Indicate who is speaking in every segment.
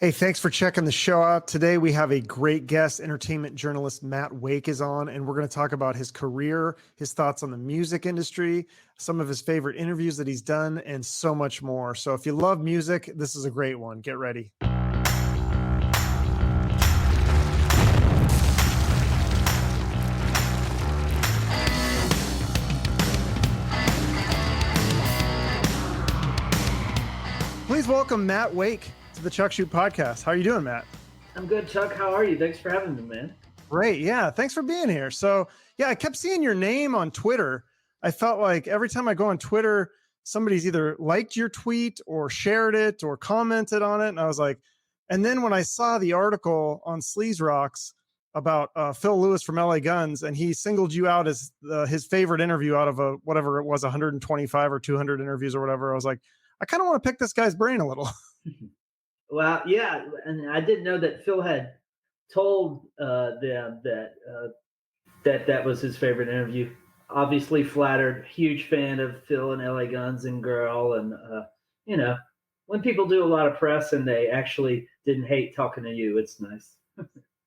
Speaker 1: Hey, thanks for checking the show out. Today we have a great guest. Entertainment journalist Matt Wake is on, and we're going to talk about his career, his thoughts on the music industry, some of his favorite interviews that he's done, and so much more. So if you love music, this is a great one. Get ready. Please welcome Matt Wake to the Chuck Shoot podcast. How are you doing, Matt?
Speaker 2: I'm good, Chuck. How are you? Thanks for having me, man.
Speaker 1: Great. Yeah. Thanks for being here. So yeah, I kept seeing your name on Twitter. I felt like every time I go on Twitter, somebody's either liked your tweet or shared it or commented on it. And I was like, and then when I saw the article on Sleaze Rocks about Phil Lewis from LA Guns, and he singled you out as his favorite interview out of whatever it was, 125 or 200 interviews or whatever. I was like, I kind of want to pick this guy's brain a little.
Speaker 2: Well, yeah, and I didn't know that Phil had told them that was his favorite interview. Obviously flattered, huge fan of Phil and LA Guns and Girl, and when people do a lot of press and they actually didn't hate talking to you, it's nice.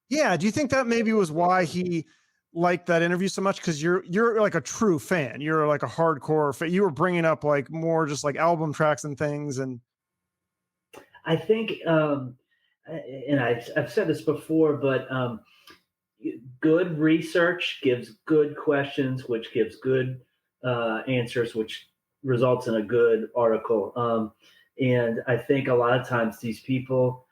Speaker 1: Yeah, do you think that maybe was why he liked that interview so much? Because you're like a true fan. You're like a hardcore fan. You were bringing up like more just like album tracks and things, and
Speaker 2: I think, and I've said this before, but good research gives good questions, which gives good answers, which results in a good article. And I think a lot of times these people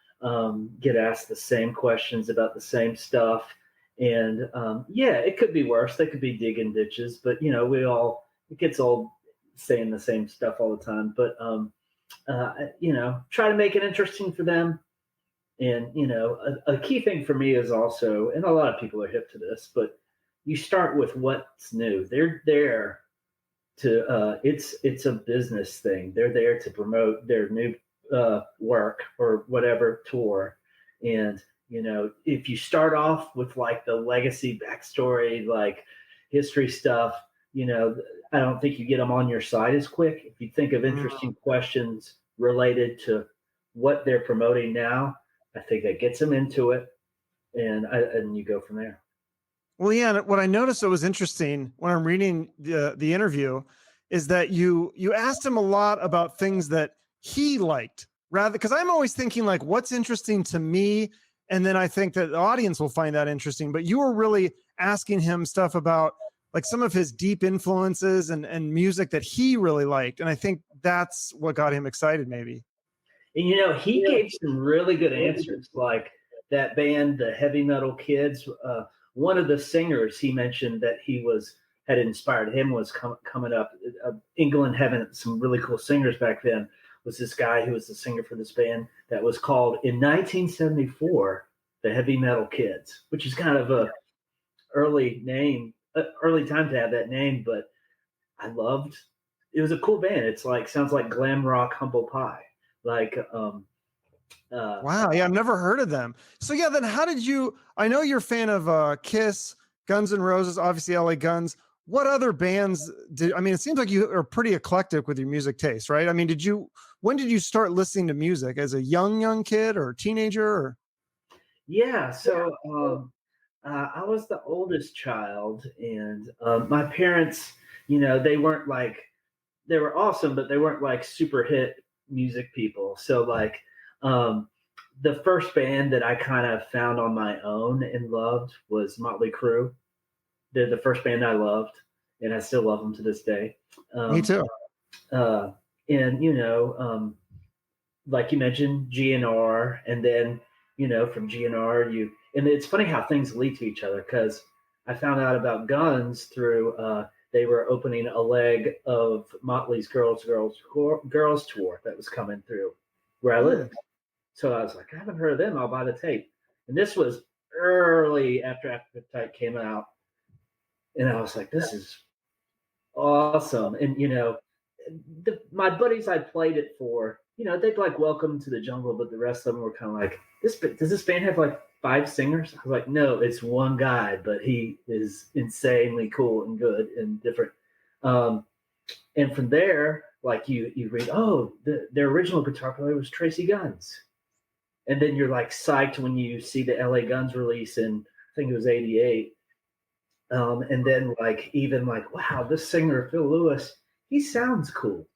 Speaker 2: get asked the same questions about the same stuff. And yeah, it could be worse. They could be digging ditches, but it gets old saying the same stuff all the time. But try to make it interesting for them. And, a key thing for me is also, and a lot of people are hip to this, but you start with what's new. They're there to, it's a business thing. They're there to promote their new work or whatever tour. And, if you start off with like the legacy backstory, like history stuff, I don't think you get them on your side as quick. If you think of interesting questions related to what they're promoting now, I think that gets them into it, and you go from there.
Speaker 1: well, yeah. What I noticed that was interesting when I'm reading the interview is that you asked him a lot about things that he liked, rather, because I'm always thinking like, what's interesting to me, and then I think that the audience will find that interesting. But you were really asking him stuff about like some of his deep influences and music that he really liked, and I think that's what got him excited, maybe.
Speaker 2: And he gave some really good answers, like that band, the Heavy Metal Kids. One of the singers he mentioned that had inspired him was coming up. England having some really cool singers back then was this guy who was the singer for this band that was called in 1974 the Heavy Metal Kids, which is kind of a early time to have that name, but I loved. It was a cool band. It's like sounds like glam rock humble pie. Like,
Speaker 1: Wow. Yeah. I've never heard of them. So yeah, then how did I know you're a fan of Kiss, Guns N' Roses, obviously LA Guns. What other bands it seems like you are pretty eclectic with your music taste, right? I mean, when did you start listening to music, as a young kid or teenager? Or?
Speaker 2: Yeah. So, I was the oldest child, and my parents, they weren't like, they were awesome, but they weren't like super hit music people. So like the first band that I kind of found on my own and loved was Motley Crue. They're the first band I loved, and I still love them to this day.
Speaker 1: Me too.
Speaker 2: And like you mentioned, GNR, and then from GNR and it's funny how things lead to each other, because I found out about Guns through they were opening a leg of Motley's Girls tour that was coming through where I lived. So I was like, I haven't heard of them. I'll buy the tape. And this was early after Appetite came out. And I was like, this is awesome. And, my buddies I played it for, they'd like Welcome to the Jungle, but the rest of them were kind of like, does this band have like 5 singers? I was like, no, it's one guy, but he is insanely cool and good and different. And from there, like you read, their original guitar player was Tracy Guns. and then you're like psyched when you see the LA Guns release in, I think it was 88. And then like, even like, wow, this singer, Phil Lewis, he sounds cool.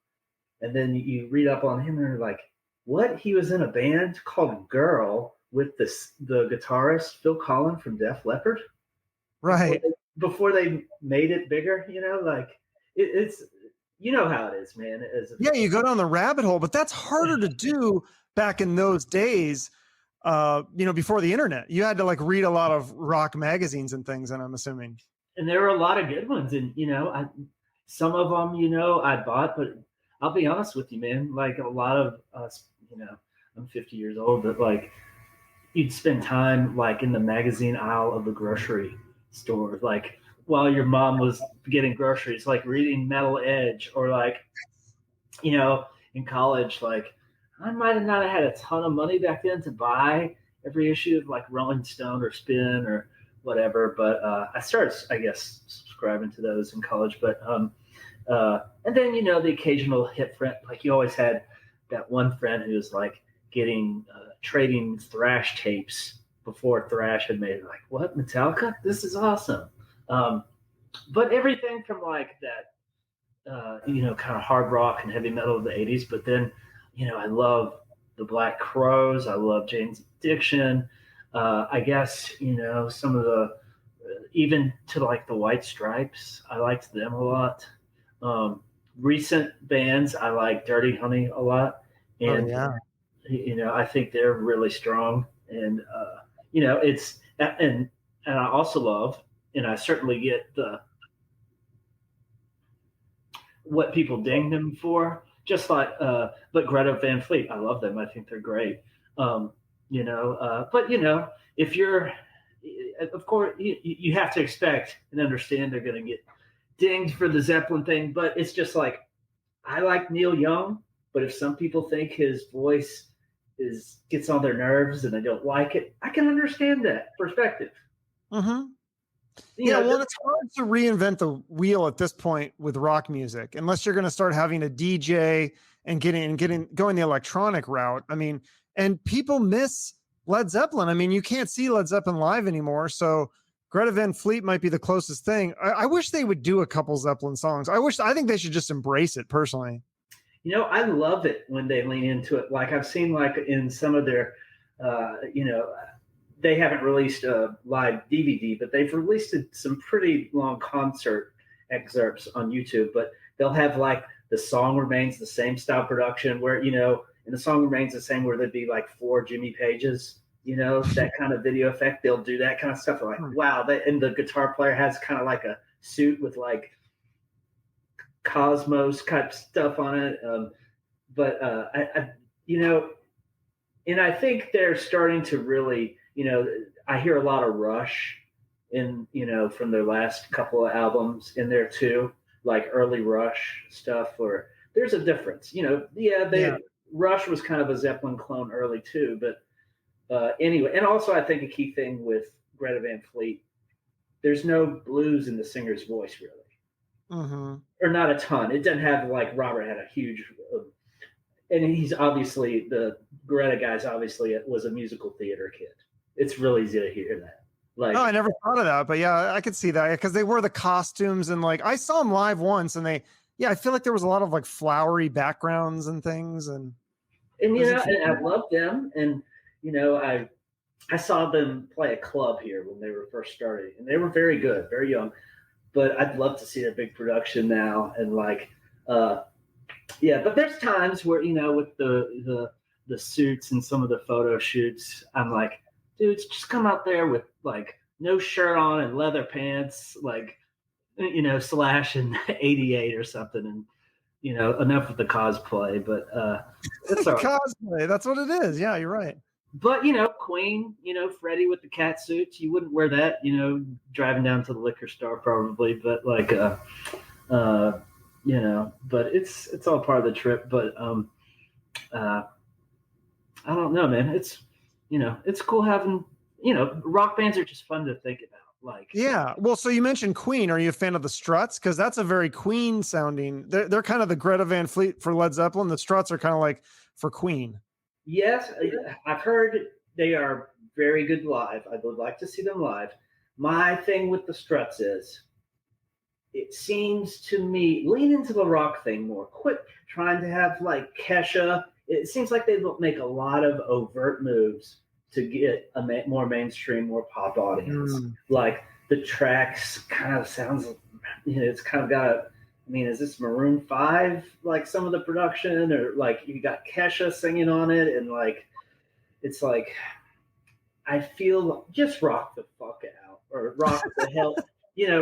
Speaker 2: And then you read up on him and you're like, what? He was in a band called Girl with the guitarist, Phil Collin from Def Leppard.
Speaker 1: Right.
Speaker 2: Before they made it bigger, like it's, you know how it is, man.
Speaker 1: Yeah, you go down the rabbit hole, but that's harder to do back in those days. Before the internet, you had to like read a lot of rock magazines and things, and I'm assuming.
Speaker 2: And there were a lot of good ones, and some of them, I bought, but I'll be honest with you, man. Like a lot of us, I'm 50 years old, but like you'd spend time like in the magazine aisle of the grocery store, like while your mom was getting groceries, like reading Metal Edge, or like, in college, like I might have not had a ton of money back then to buy every issue of like Rolling Stone or Spin or whatever, but I started, I guess, subscribing to those in college. But and then the occasional hit friend, like you always had that one friend who was like getting trading thrash tapes before thrash had made it. Like, what, Metallica? This is awesome. But everything from like that, kind of hard rock and heavy metal of the 80s. But then, I love the Black Crowes. I love Jane's Addiction. I guess, some of the, even to like the White Stripes, I liked them a lot. Recent bands, I like Dirty Honey a lot. And, I think they're really strong. And, it's, and I also love, and I certainly get what people ding them for, just like, but Greta Van Fleet, I love them. I think they're great. But if you're, of course, you have to expect and understand they're going to get dinged for the Zeppelin thing, but it's just like, I like Neil Young, but if some people think his voice gets on their nerves and they don't like it, I can understand that perspective.
Speaker 1: Mm-hmm. It's hard to reinvent the wheel at this point with rock music, unless you're going to start having a DJ and going the electronic route. I mean, and people miss Led Zeppelin. I mean, you can't see Led Zeppelin live anymore. So Greta Van Fleet might be the closest thing. I wish they would do a couple Zeppelin songs. I think they should just embrace it personally.
Speaker 2: I love it when they lean into it. Like I've seen like in some of their, they haven't released a live DVD, but they've released some pretty long concert excerpts on YouTube. But they'll have like the song remains the same style production where, and the song remains the same where there'd be like 4 Jimmy Pages, that kind of video effect. They'll do that kind of stuff. Like, wow. And the guitar player has kind of like a suit with like Cosmos type stuff on it. And I think they're starting to really, I hear a lot of Rush from their last couple of albums in there too, like early Rush stuff, or there's a difference, Rush was kind of a Zeppelin clone early too, but anyway, and also I think a key thing with Greta Van Fleet, there's no blues in the singer's voice really. Mm-hmm. Or not a ton. It doesn't have like Robert had a huge, and he's obviously the Greta guy's obviously was a musical theater kid. It's really easy to hear that. Like,
Speaker 1: I never thought of that, but yeah, I could see that because they wore the costumes and like I saw them live once, and I feel like there was a lot of like flowery backgrounds and things, and
Speaker 2: and I love them, and I saw them play a club here when they were first starting, and they were very good, very young. But I'd love to see their big production now, and like, but there's times where with the suits and some of the photo shoots, I'm like, dudes, just come out there with like no shirt on and leather pants, like Slash in '88 or something, and enough with the cosplay. But it's
Speaker 1: cosplay. That's what it is. Yeah, you're right.
Speaker 2: But Queen, Freddie with the cat suits, you wouldn't wear that, driving down to the liquor store probably. But like, but it's all part of the trip. But I don't know, man. It's it's cool having rock bands are just fun to think about. Like,
Speaker 1: yeah. Well, so you mentioned Queen. Are you a fan of the Struts? Because that's a very Queen sounding. They're kind of the Greta Van Fleet for Led Zeppelin. The Struts are kind of like for Queen.
Speaker 2: Yes, I've heard they are very good live. I would like to see them live. My thing with the Struts is, it seems to me, lean into the rock thing more. Quit trying to have like Kesha. It seems like they make a lot of overt moves to get a more mainstream, more pop audience. Like the tracks kind of sounds, it's kind of got a, I mean, is this Maroon 5, like some of the production, or like you got Kesha singing on it, and like, it's like, I feel just rock the fuck out, or rock the hell,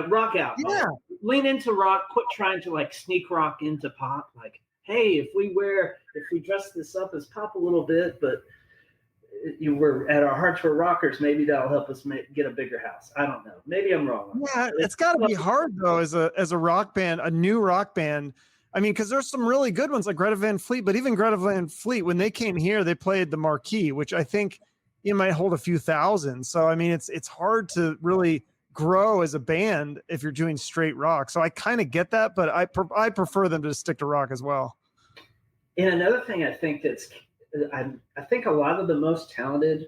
Speaker 2: rock out.
Speaker 1: Yeah.
Speaker 2: Lean into rock. Quit trying to like sneak rock into pop. Like, hey, if we dress this up as pop a little bit, but we're at our hearts we're rockers, maybe that'll help us get a bigger house. I don't know. Maybe I'm wrong.
Speaker 1: Yeah, it's got to be hard though as a rock band, a new rock band. I mean, because there's some really good ones like Greta Van Fleet, but even Greta Van Fleet, when they came here, they played the Marquee, which I think it might hold a few thousand. So I mean, it's hard to really grow as a band if you're doing straight rock. So I kind of get that, but I prefer them to stick to rock as well.
Speaker 2: And another thing I think I think a lot of the most talented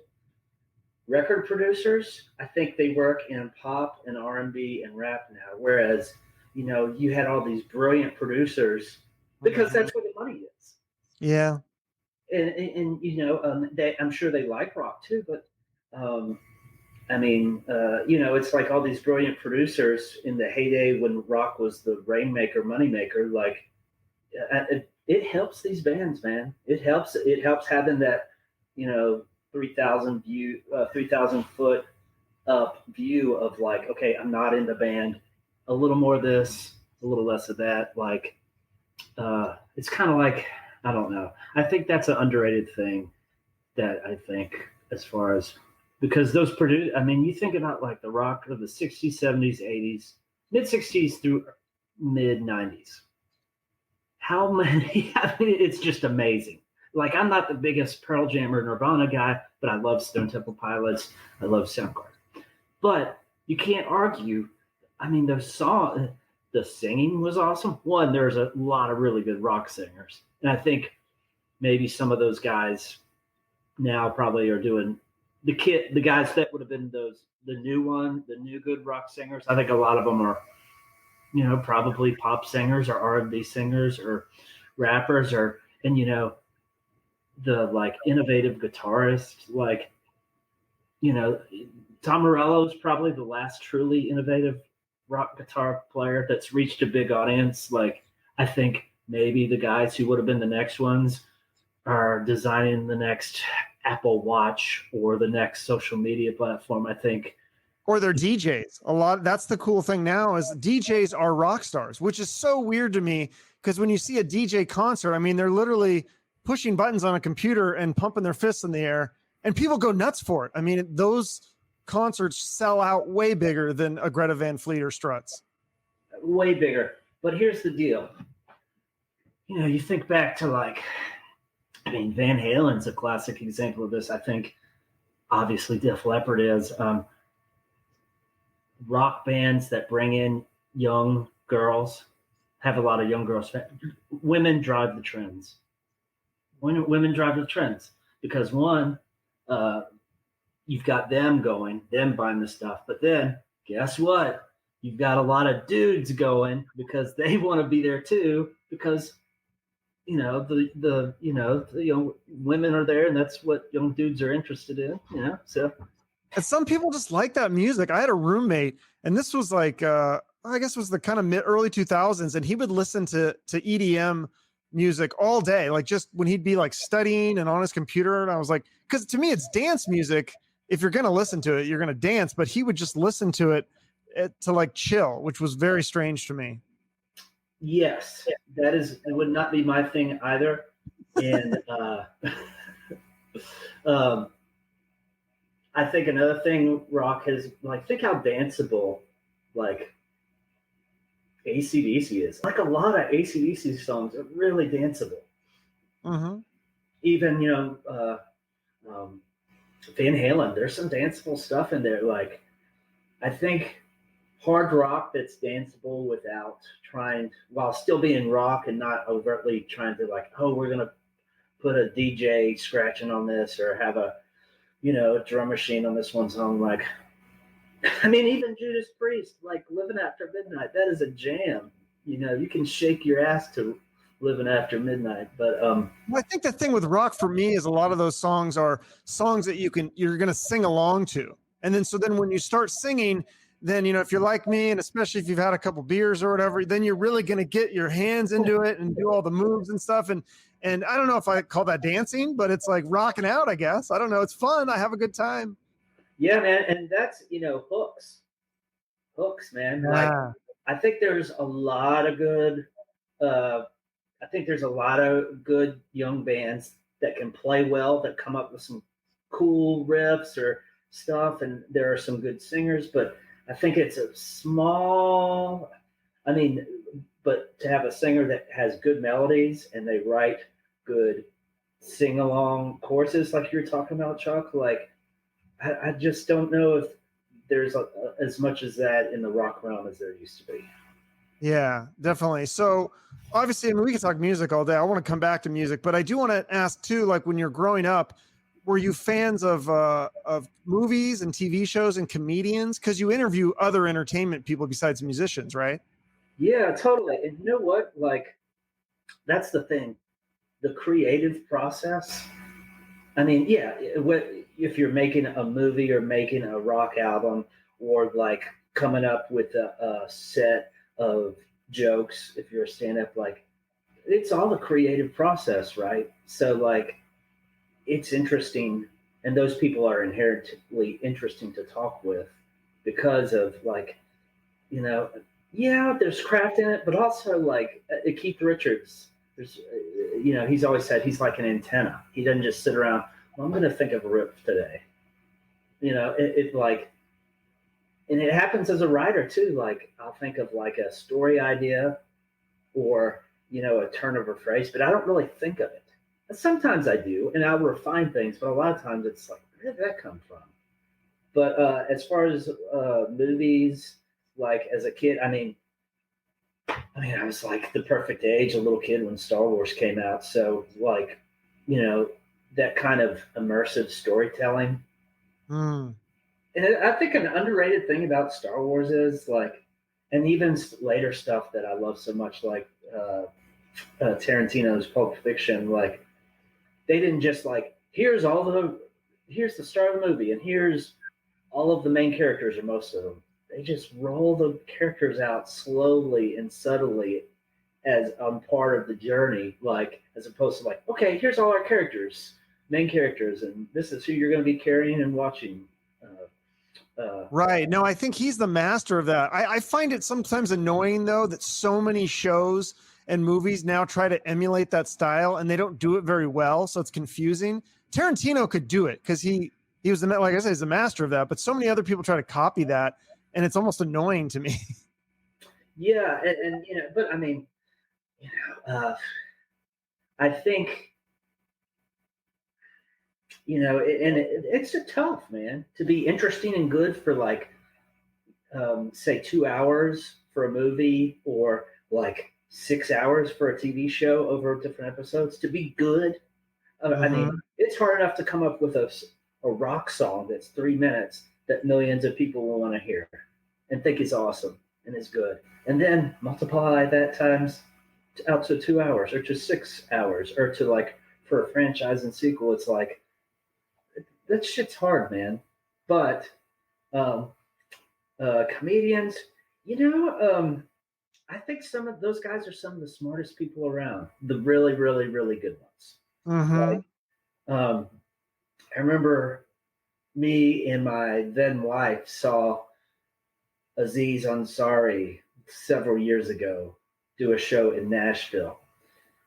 Speaker 2: record producers, I think they work in pop and R&B and rap now. Whereas, you had all these brilliant producers because that's where the money is.
Speaker 1: Yeah.
Speaker 2: And I'm sure they like rock too, but it's like all these brilliant producers in the heyday when rock was the rainmaker, moneymaker. Like, it helps these bands, man. It helps having that, 3,000 foot up view of like, okay, I'm not in the band. A little more of this, a little less of that. Like, it's kind of like, I don't know. I think that's an underrated thing that I think, as far as, because those you think about like the rock of the 60s, 70s, 80s, mid 60s through mid 90s. How many, it's just amazing. Like, I'm not the biggest Pearl Jam or Nirvana guy, but I love Stone Temple Pilots. I love Soundgarden. But you can't argue. I mean, the singing was awesome. One, there's a lot of really good rock singers. And I think maybe some of those guys now probably are doing the guys that would have been the new good rock singers. I think a lot of them are, probably pop singers or R&B singers or rappers and the like innovative guitarists, like, Tom Morello is probably the last truly innovative rock guitar player that's reached a big audience. Like, I think maybe the guys who would have been the next ones are designing the next Apple Watch or the next social media platform, I think.
Speaker 1: Or they're DJs. That's the cool thing now is DJs are rock stars, which is so weird to me, because when you see a DJ concert, I mean, they're literally pushing buttons on a computer and pumping their fists in the air, and people go nuts for it. I mean, those concerts sell out way bigger than a Greta Van Fleet or Struts.
Speaker 2: Way bigger. But here's the deal. You think back to like, Van Halen's a classic example of this. I think obviously Def Leppard is. Rock bands that bring in young girls have a lot of young girls. Women drive the trends. Women drive the trends because one, you've got them buying the stuff, but then guess what? You've got a lot of dudes going because they want to be there too, because the young women are there and that's what young dudes are interested in, so.
Speaker 1: And some people just like that music. I had a roommate, and this was like, I guess it was the kind of early 2000s, and he would listen to EDM music all day, like just when he'd be like studying and on his computer. And I was like, because to me, it's dance music. If you're going to listen to it, you're going to dance. But he would just listen to it to like chill, which was very strange to me.
Speaker 2: Yes, it would not be my thing either. And I think another thing rock has, like, think how danceable, like, AC/DC is. Like, a lot of AC/DC songs are really danceable.
Speaker 1: Mm-hmm.
Speaker 2: Even, Van Halen, there's some danceable stuff in there. Like, I think hard rock that's danceable while still being rock and not overtly trying to, like, oh, we're going to put a DJ scratching on this or have a, a drum machine on this one song. Like, I mean, even Judas Priest, like Living After Midnight, that is a jam. You can shake your ass to Living After Midnight. But
Speaker 1: Well, I think the thing with rock for me is a lot of those songs are songs that you're going to sing along to. And then when you start singing, then, if you're like me, and especially if you've had a couple beers or whatever, then you're really going to get your hands into it and do all the moves and stuff. And I don't know if I call that dancing, but it's like rocking out, I guess. I don't know. It's fun. I have a good time.
Speaker 2: yeah, man. And that's, hooks, man. Like,
Speaker 1: Yeah.
Speaker 2: I think there's a lot of good, uh, I think there's a lot of good young bands that can play well, that come up with some cool riffs or stuff. And there are some good singers, but I think it's a small, I mean, but to have a singer that has good melodies and they write good sing along choruses, like you're talking about, Chuck, like, I just don't know if there's as much as that in the rock realm as there used to be.
Speaker 1: Yeah, definitely. So obviously, I mean, we could talk music all day. I want to come back to music, but I do want to ask too, like when you're growing up, were you fans of movies and TV shows and comedians? Because you interview other entertainment people besides musicians, right?
Speaker 2: Yeah, totally. And you know what? Like, that's the thing. The creative process. I mean, yeah, if you're making a movie or making a rock album or like coming up with a set of jokes, if you're a stand-up, like it's all the creative process, right? So like it's interesting, and those people are inherently interesting to talk with because of like, you know, yeah, there's craft in it, but also like Keith Richards. There's, he's always said he's like an antenna. He doesn't just sit around. Well, I'm going to think of a riff today. It like, and it happens as a writer too. Like I'll think of like a story idea or a turn of a phrase, but I don't really think of it. Sometimes I do, and I'll refine things, but a lot of times it's like, where did that come from? But as far as movies, like as a kid, I mean, I was like the perfect age, a little kid when Star Wars came out. So like, that kind of immersive storytelling.
Speaker 1: Mm.
Speaker 2: And I think an underrated thing about Star Wars is like, and even later stuff that I love so much, like Tarantino's Pulp Fiction, like they didn't just like, here's the start of the movie and here's all of the main characters or most of them. They just roll the characters out slowly and subtly as part of the journey, like as opposed to like, okay, here's all our characters, main characters, and this is who you're going to be carrying and watching.
Speaker 1: Right. No, I think he's the master of that. I find it sometimes annoying though that so many shows and movies now try to emulate that style and they don't do it very well, so it's confusing. Tarantino could do it because he was like I said, he's the master of that. But so many other people try to copy that, and it's almost annoying to me.
Speaker 2: Yeah, and but I mean, I think it's a tough, man, to be interesting and good for like say 2 hours for a movie or like 6 hours for a TV show over different episodes. To be good, I mean, it's hard enough to come up with a rock song that's 3 minutes that millions of people will want to hear and think is awesome and is good, and then multiply that times out to 2 hours or to 6 hours or to like for a franchise and sequel. It's like that shit's hard, man. But comedians, I think some of those guys are some of the smartest people around. The really, really, really good ones. Like, I remember me and my then wife saw Aziz Ansari several years ago do a show in Nashville,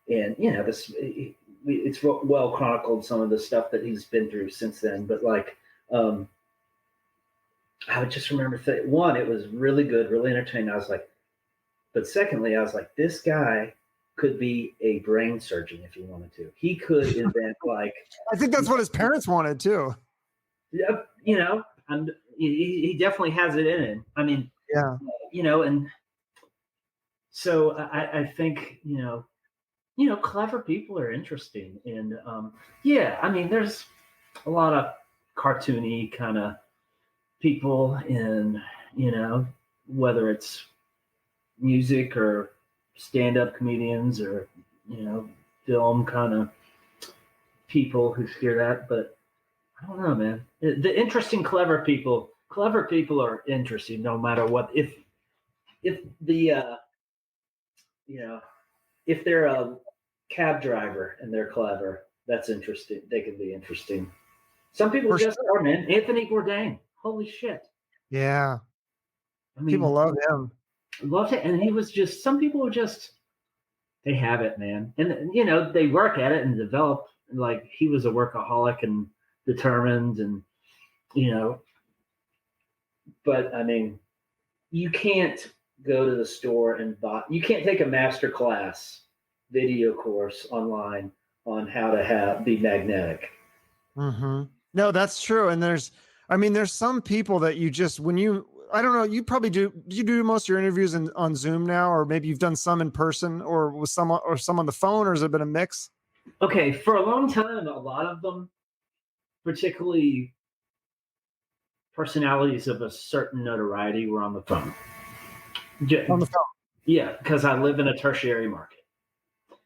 Speaker 2: and it's well chronicled some of the stuff that he's been through since then. But like, I would just remember one, it was really good, really entertaining. I was like, but secondly, I was like, this guy could be a brain surgeon if he wanted to. He could invent like.
Speaker 1: I think that's what his parents wanted too.
Speaker 2: Yeah, he definitely has it in him. I mean,
Speaker 1: yeah,
Speaker 2: and so I think clever people are interesting. And yeah, I mean, there's a lot of cartoony kind of people in, whether it's music or stand-up comedians or, film kind of people who hear that. But I don't know, man. The interesting, clever people are interesting no matter what. If the, you know, if they're a cab driver and they're clever, that's interesting. They can be interesting. Some people
Speaker 1: For
Speaker 2: just
Speaker 1: sure.
Speaker 2: are, man. Anthony Bourdain. Holy shit.
Speaker 1: Yeah.
Speaker 2: I
Speaker 1: People
Speaker 2: mean,
Speaker 1: love him.
Speaker 2: loved it. And he was just, some people are just, they have it, man. And, they work at it and develop. Like, he was a workaholic and determined and, you know, but I mean, you can't go to the store and buy, you can't take a master class video course online on how to be magnetic.
Speaker 1: Mm-hmm. No, that's true. And there's some people that you just, I don't know, you probably do you do most of your interviews on Zoom now, or maybe you've done some in person or with someone or some on the phone, or has it been a mix?
Speaker 2: Okay, for a long time, a lot of them, particularly personalities of a certain notoriety, were on the phone.
Speaker 1: On the phone.
Speaker 2: Yeah, because I live in a tertiary market.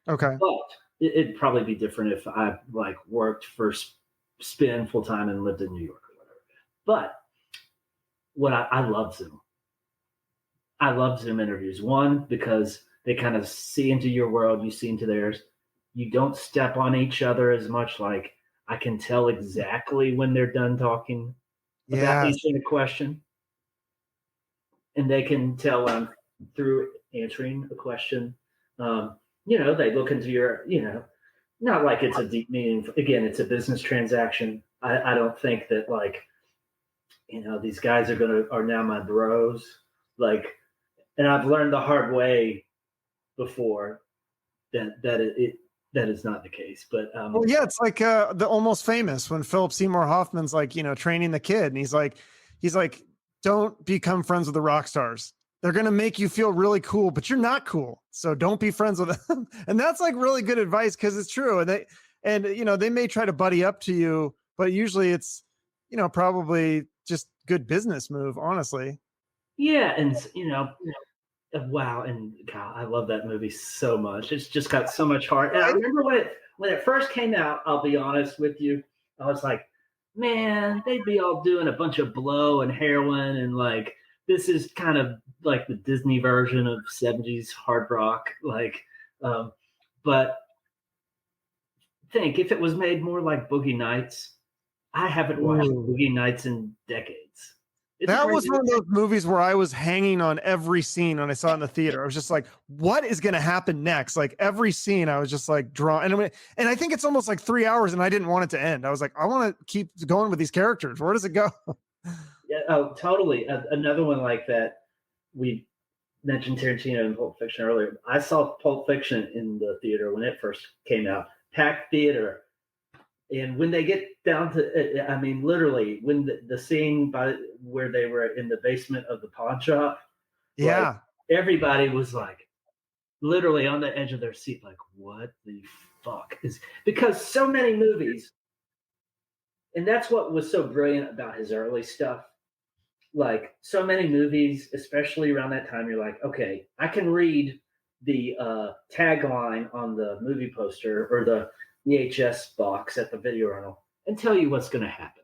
Speaker 1: Okay.
Speaker 2: But it'd probably be different if I like worked for Spin full time and lived in New York or whatever. But I love Zoom. I love Zoom interviews. One, because they kind of see into your world, you see into theirs. You don't step on each other as much. Like, I can tell exactly when they're done talking about answering a question. And they can tell through answering a question. They look into your, not like it's a deep meaning. Again, it's a business transaction. I don't think that, like, these guys are now my bros. Like, and I've learned the hard way before that is not the case. But
Speaker 1: well, yeah, it's like the Almost Famous, when Philip Seymour Hoffman's like, training the kid, and he's like, don't become friends with the rock stars. They're going to make you feel really cool, but you're not cool. So don't be friends with them. And that's like really good advice, because it's true. And they may try to buddy up to you, but usually it's, probably just good business move, honestly.
Speaker 2: yeah, and wow, and God, I love that movie so much. It's just got so much heart. And I remember when it first came out, I'll be honest with you, I was like, man, they'd be all doing a bunch of blow and heroin, and like, this is kind of like the Disney version of 70s hard rock. Like, but think if it was made more like Boogie Nights. I haven't watched Boogie Nights in decades.
Speaker 1: That was one of those movies where I was hanging on every scene when I saw it in the theater. I was just like, what is going to happen next? Like, every scene I was just like drawn. And I think it's almost like 3 hours, and I didn't want it to end. I was like, I want to keep going with these characters. Where does it go?
Speaker 2: Yeah, oh, totally. Another one like that, we mentioned Tarantino and Pulp Fiction earlier. I saw Pulp Fiction in the theater when it first came out. Packed theater. And when they get down to, I mean, literally, when the scene where they were in the basement of the pawn shop,
Speaker 1: yeah,
Speaker 2: like, everybody was like literally on the edge of their seat, like, what the fuck is, because so many movies, and that's what was so brilliant about his early stuff. Like, so many movies, especially around that time, you're like, okay, I can read the tagline on the movie poster or the VHS box at the video rental and tell you what's going to happen.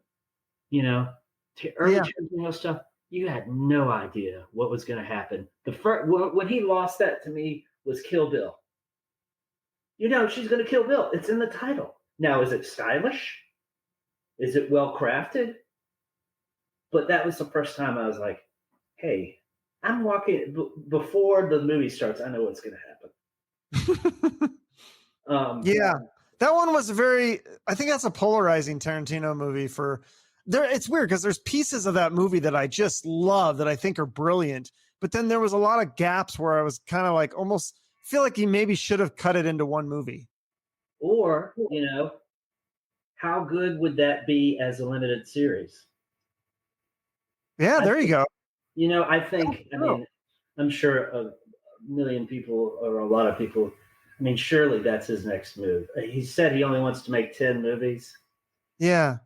Speaker 2: Early Tarantino stuff, you had no idea what was going to happen. The first when he lost that to me was Kill Bill. She's going to kill Bill. It's in the title. Now, is it stylish? Is it well crafted? But that was the first time I was like, hey, I'm walking before the movie starts. I know what's going to happen.
Speaker 1: Yeah. That one was I think that's a polarizing Tarantino movie it's weird because there's pieces of that movie that I just love that I think are brilliant. But then there was a lot of gaps where I was kind of like, almost feel like he maybe should have cut it into one movie.
Speaker 2: Or, how good would that be as a limited series?
Speaker 1: Yeah, there you go.
Speaker 2: I think, I'm sure a million people or a lot of people I mean, surely that's his next move. He said he only wants to make 10 movies.
Speaker 1: Yeah.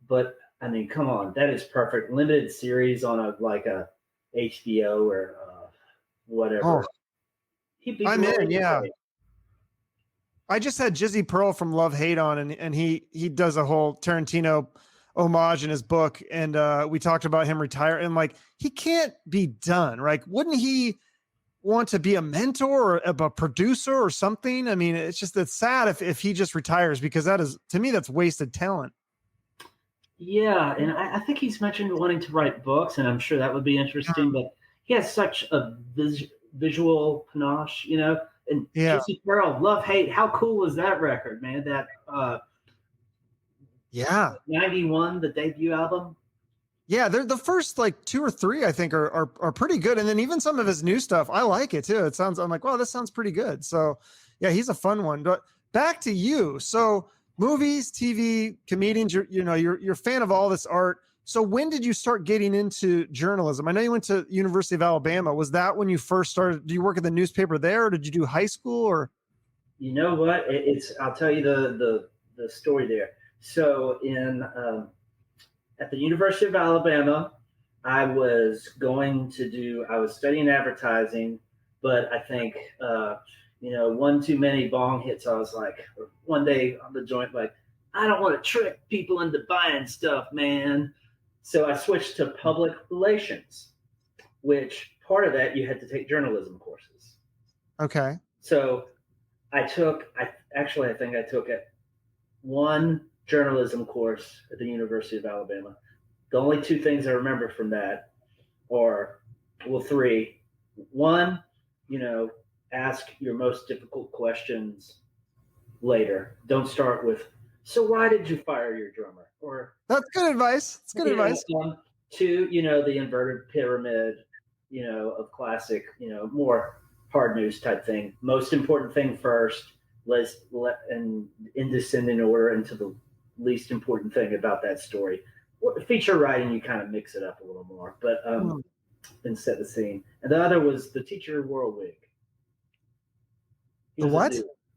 Speaker 2: But I mean, come on, that is perfect. Limited series on a HBO or whatever.
Speaker 1: Oh,
Speaker 2: He'd be
Speaker 1: I'm
Speaker 2: great.
Speaker 1: in. Yeah. I just had Jizzy Pearl from Love Hate on, and he does a whole Tarantino homage in his book, and we talked about him retire, and like he can't be done, right? Wouldn't he want to be a mentor or a producer or something? I mean, it's sad if he just retires, because that is, to me, that's wasted talent.
Speaker 2: Yeah, and I think he's mentioned wanting to write books, and I'm sure that would be interesting. But he has such a visual panache, you know. And Jizzy Pearl, Love Hate, how cool was that record, man? That 91, the debut album.
Speaker 1: Yeah, they're the first like 2 or 3, I think, are pretty good. And then even some of his new stuff, I like it too. I'm like, wow, this sounds pretty good. So yeah, he's a fun one. But back to you. So movies, TV, comedians, you're a fan of all this art. So when did you start getting into journalism? I know you went to University of Alabama. Was that when you first started? Do you work at the newspaper there, or did you do high school? Or
Speaker 2: you know what? I'll tell you the story there. So at the University of Alabama, I was studying advertising, but I think one too many bong hits. I was like, one day on the joint, like, I don't want to trick people into buying stuff, man. So I switched to public relations, which part of that you had to take journalism courses.
Speaker 1: Okay.
Speaker 2: So I think I took one journalism course at the University of Alabama. The only 2 things I remember from that are, 3. One, ask your most difficult questions later. Don't start with, so why did you fire your drummer? Or
Speaker 1: that's good advice. That's good advice.
Speaker 2: 2, the inverted pyramid, of classic, more hard news type thing. Most important thing first, and in descending order into the least important thing about that story. Feature writing, you kind of mix it up a little more, but and set the scene. And the other was the teacher wore a wig.
Speaker 1: The what?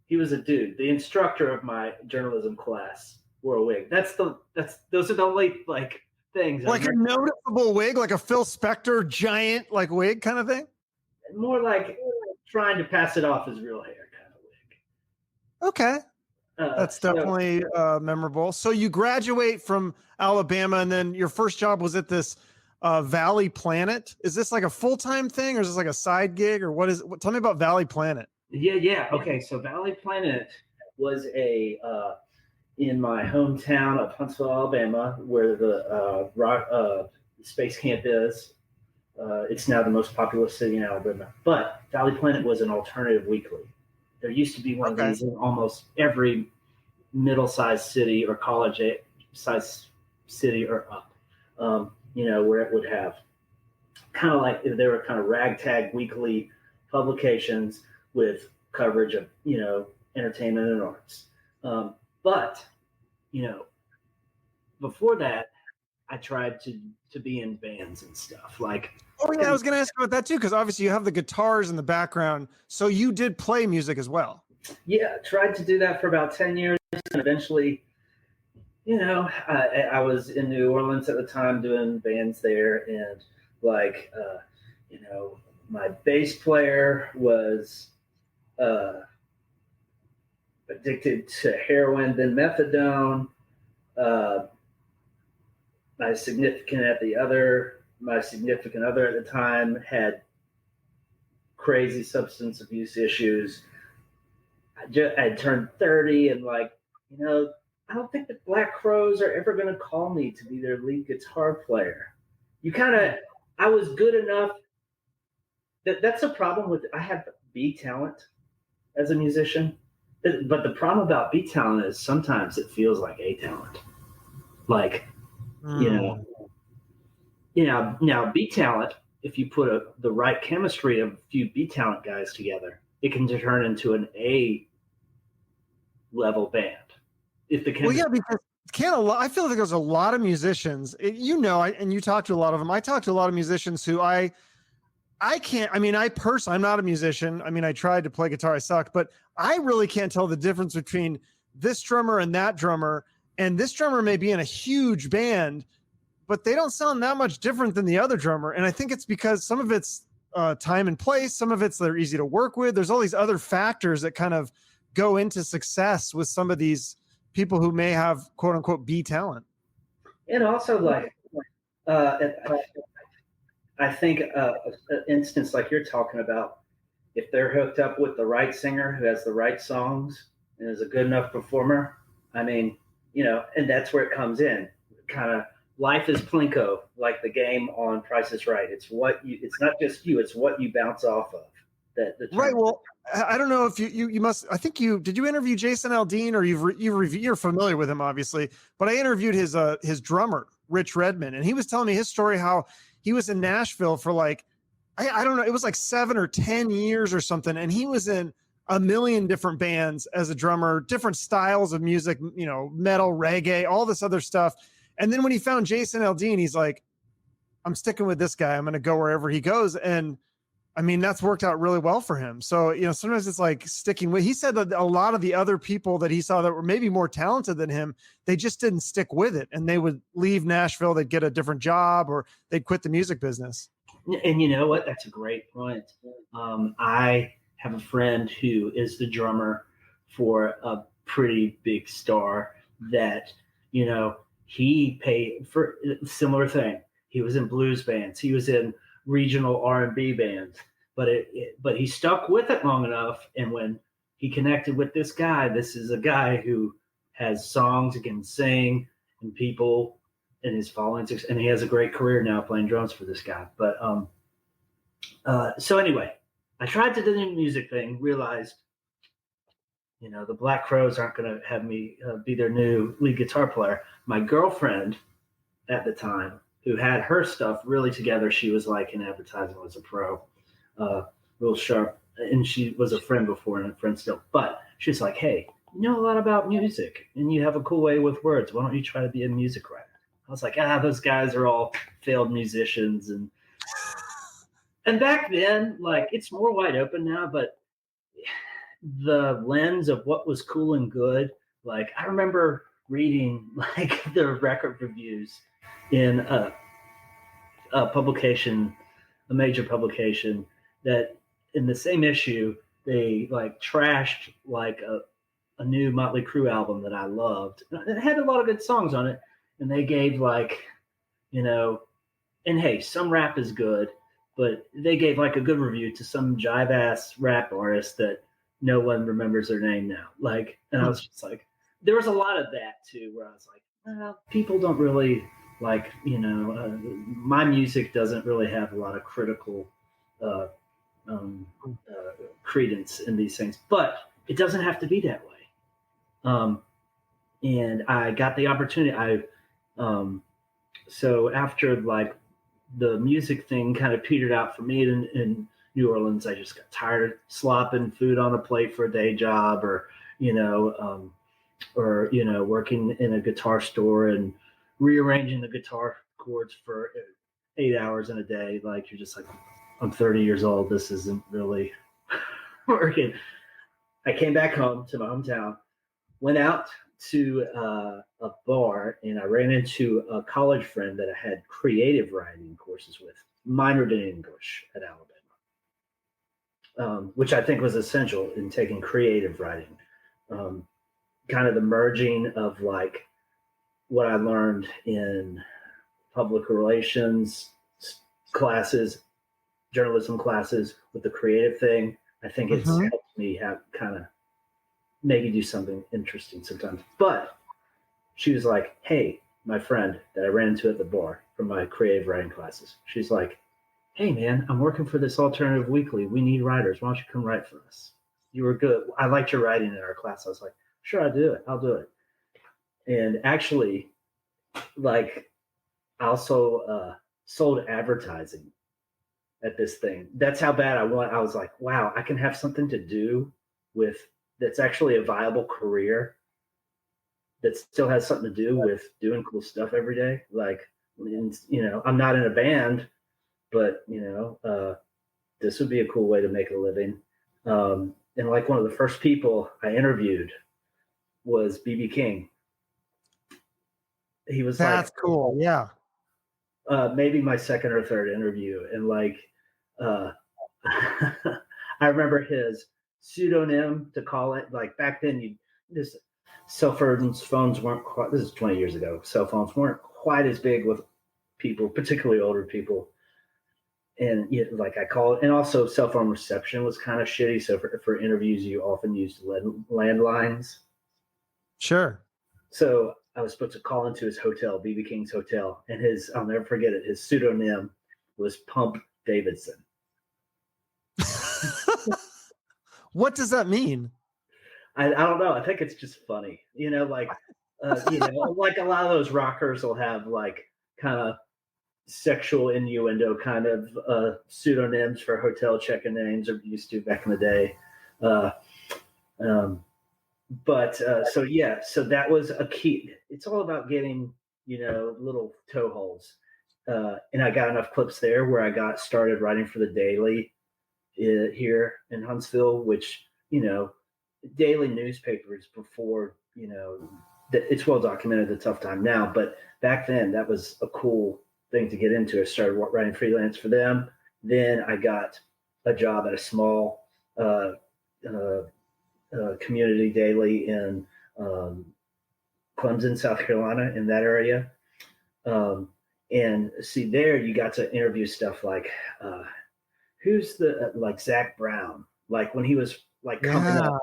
Speaker 2: He was a dude. The instructor of my journalism class wore a wig. Those are the only things.
Speaker 1: Like a noticeable wig, like a Phil Spector giant wig kind of thing?
Speaker 2: More like trying to pass it off as real hair kind of wig.
Speaker 1: Okay. That's definitely memorable. So you graduate from Alabama, and then your first job was at this Valley Planet. Is this like a full-time thing, or is this like a side gig, or tell me about Valley Planet.
Speaker 2: Yeah. Okay. So Valley Planet was in my hometown of Huntsville, Alabama, where the space camp is. It's now the most populous city in Alabama. But Valley Planet was an alternative weekly. There used to be one of these in almost every middle-sized city or college-sized city or up, where it would have kind of like, they were kind of ragtag weekly publications with coverage of, entertainment and arts. But before that, I tried to be in bands and stuff.
Speaker 1: I was going to ask about that too, because obviously you have the guitars in the background. So you did play music as well.
Speaker 2: Yeah, tried to do that for about 10 years. And eventually, I was in New Orleans at the time doing bands there. And my bass player was addicted to heroin, then methadone. My significant other at the time had crazy substance abuse issues. I turned 30, and I don't think the Black Crowes are ever going to call me to be their lead guitar player. I was good enough. That's a problem with, I have B talent as a musician, but the problem about B talent is sometimes it feels like A talent. Now B talent, if you put the right chemistry of a few B talent guys together, it can turn into an A level band. If the chemistry,
Speaker 1: because I feel like there's a lot of musicians, and you talk to a lot of them. I talk to a lot of musicians who I I can't, I mean, I personally, I'm not a musician. I mean, I tried to play guitar, I sucked, but I really can't tell the difference between this drummer and that drummer. And this drummer may be in a huge band, but they don't sound that much different than the other drummer. And I think it's because some of it's time and place, some of it's they're easy to work with. There's all these other factors that kind of go into success with some of these people who may have quote unquote B talent.
Speaker 2: And also, like, uh, I think an instance like you're talking about, if they're hooked up with the right singer who has the right songs and is a good enough performer, I mean, and that's where it comes in. Kind of life is Plinko, like the game on Price is Right. It's it's not just you, it's what you bounce off of.
Speaker 1: Right. Well, I don't know if you must, I think did you interview Jason Aldean, or you're familiar with him, obviously, but I interviewed his drummer, Rich Redmond, and he was telling me his story, how he was in Nashville for like, I don't know, it was like 7 or 10 years or something. And he was in a million different bands as a drummer, different styles of music, metal, reggae, all this other stuff. And then when he found Jason Aldean, he's like, I'm sticking with this guy. I'm going to go wherever he goes. And I mean, that's worked out really well for him. So, sometimes it's like sticking with, he said that a lot of the other people that he saw that were maybe more talented than him, they just didn't stick with it. And they would leave Nashville, they'd get a different job, or they'd quit the music business.
Speaker 2: And you know what? That's a great point. I have a friend who is the drummer for a pretty big star that, he paid for a similar thing. He was in blues bands. He was in regional R&B bands, but he stuck with it long enough. And when he connected with this guy, this is a guy who has songs, he can sing, and people in his following, and he has a great career now playing drums for this guy. But so anyway, I tried to do the music thing, realized, the Black Crowes aren't going to have me be their new lead guitar player. My girlfriend at the time, who had her stuff really together, she was like in advertising, was a pro, real sharp, and she was a friend before and a friend still. But she's like, hey, you know a lot about music, and you have a cool way with words. Why don't you try to be a music writer? I was like, those guys are all failed musicians. And back then, like, it's more wide open now, but the lens of what was cool and good, like, I remember reading like the record reviews in a publication, a major publication, that in the same issue, they like trashed like a new Motley Crue album that I loved. It had a lot of good songs on it. And they gave like, and hey, some rap is good, but they gave like a good review to some jive ass rap artist that no one remembers their name now. Like, and I was just like, there was a lot of that too, where I was like, people don't really like, my music doesn't really have a lot of critical credence in these things, but it doesn't have to be that way. And I got the opportunity. So after like the music thing kind of petered out for me in New Orleans, I just got tired of slopping food on a plate for a day job, or working in a guitar store and rearranging the guitar chords for 8 hours in a day. Like, you're just like, I'm 30 years old. This isn't really working. I came back home to my hometown, went out to a bar, and I ran into a college friend that I had creative writing courses with, minored in English at Alabama, which I think was essential in taking creative writing. Kind of the merging of like what I learned in public relations classes, journalism classes, with the creative thing. I think it's helped me have kind of maybe do something interesting sometimes. But she was like, hey, my friend that I ran into at the bar from my creative writing classes, she's like, hey man, I'm working for this alternative weekly. We need writers. Why don't you come write for us? You were good. I liked your writing in our class. I was like, sure, I'll do it. And actually, like, I also sold advertising at this thing. That's how bad I was like, wow, I can have something to do with that's actually a viable career that still has something to do with doing cool stuff every day. Like, I'm not in a band, but this would be a cool way to make a living. And like one of the first people I interviewed was BB King. He was
Speaker 1: That's cool. Yeah.
Speaker 2: Maybe my second or third interview. And like, I remember his pseudonym to call it. Like back then, this cell phones weren't quite. This is 20 years ago. Cell phones weren't quite as big with people, particularly older people. And like I call it, and also cell phone reception was kind of shitty. So for interviews, you often used landlines.
Speaker 1: Sure.
Speaker 2: So I was supposed to call into his hotel, BB King's hotel, and I'll never forget it. His pseudonym was Pump Davidson.
Speaker 1: What does that mean?
Speaker 2: I don't know. I think it's just funny, like, like a lot of those rockers will have like kind of sexual innuendo kind of pseudonyms for hotel check-in names, or used to back in the day. So that was a key. It's all about getting, little toe holes. And I got enough clips there where I got started writing for the Daily here in Huntsville, which, daily newspapers before, it's well documented the tough time now, but back then that was a cool thing to get into. I started writing freelance for them. Then I got a job at a small community daily in Clemson, South Carolina, in that area. And see, there you got to interview stuff like who's the like Zach Brown, like when he was like coming up.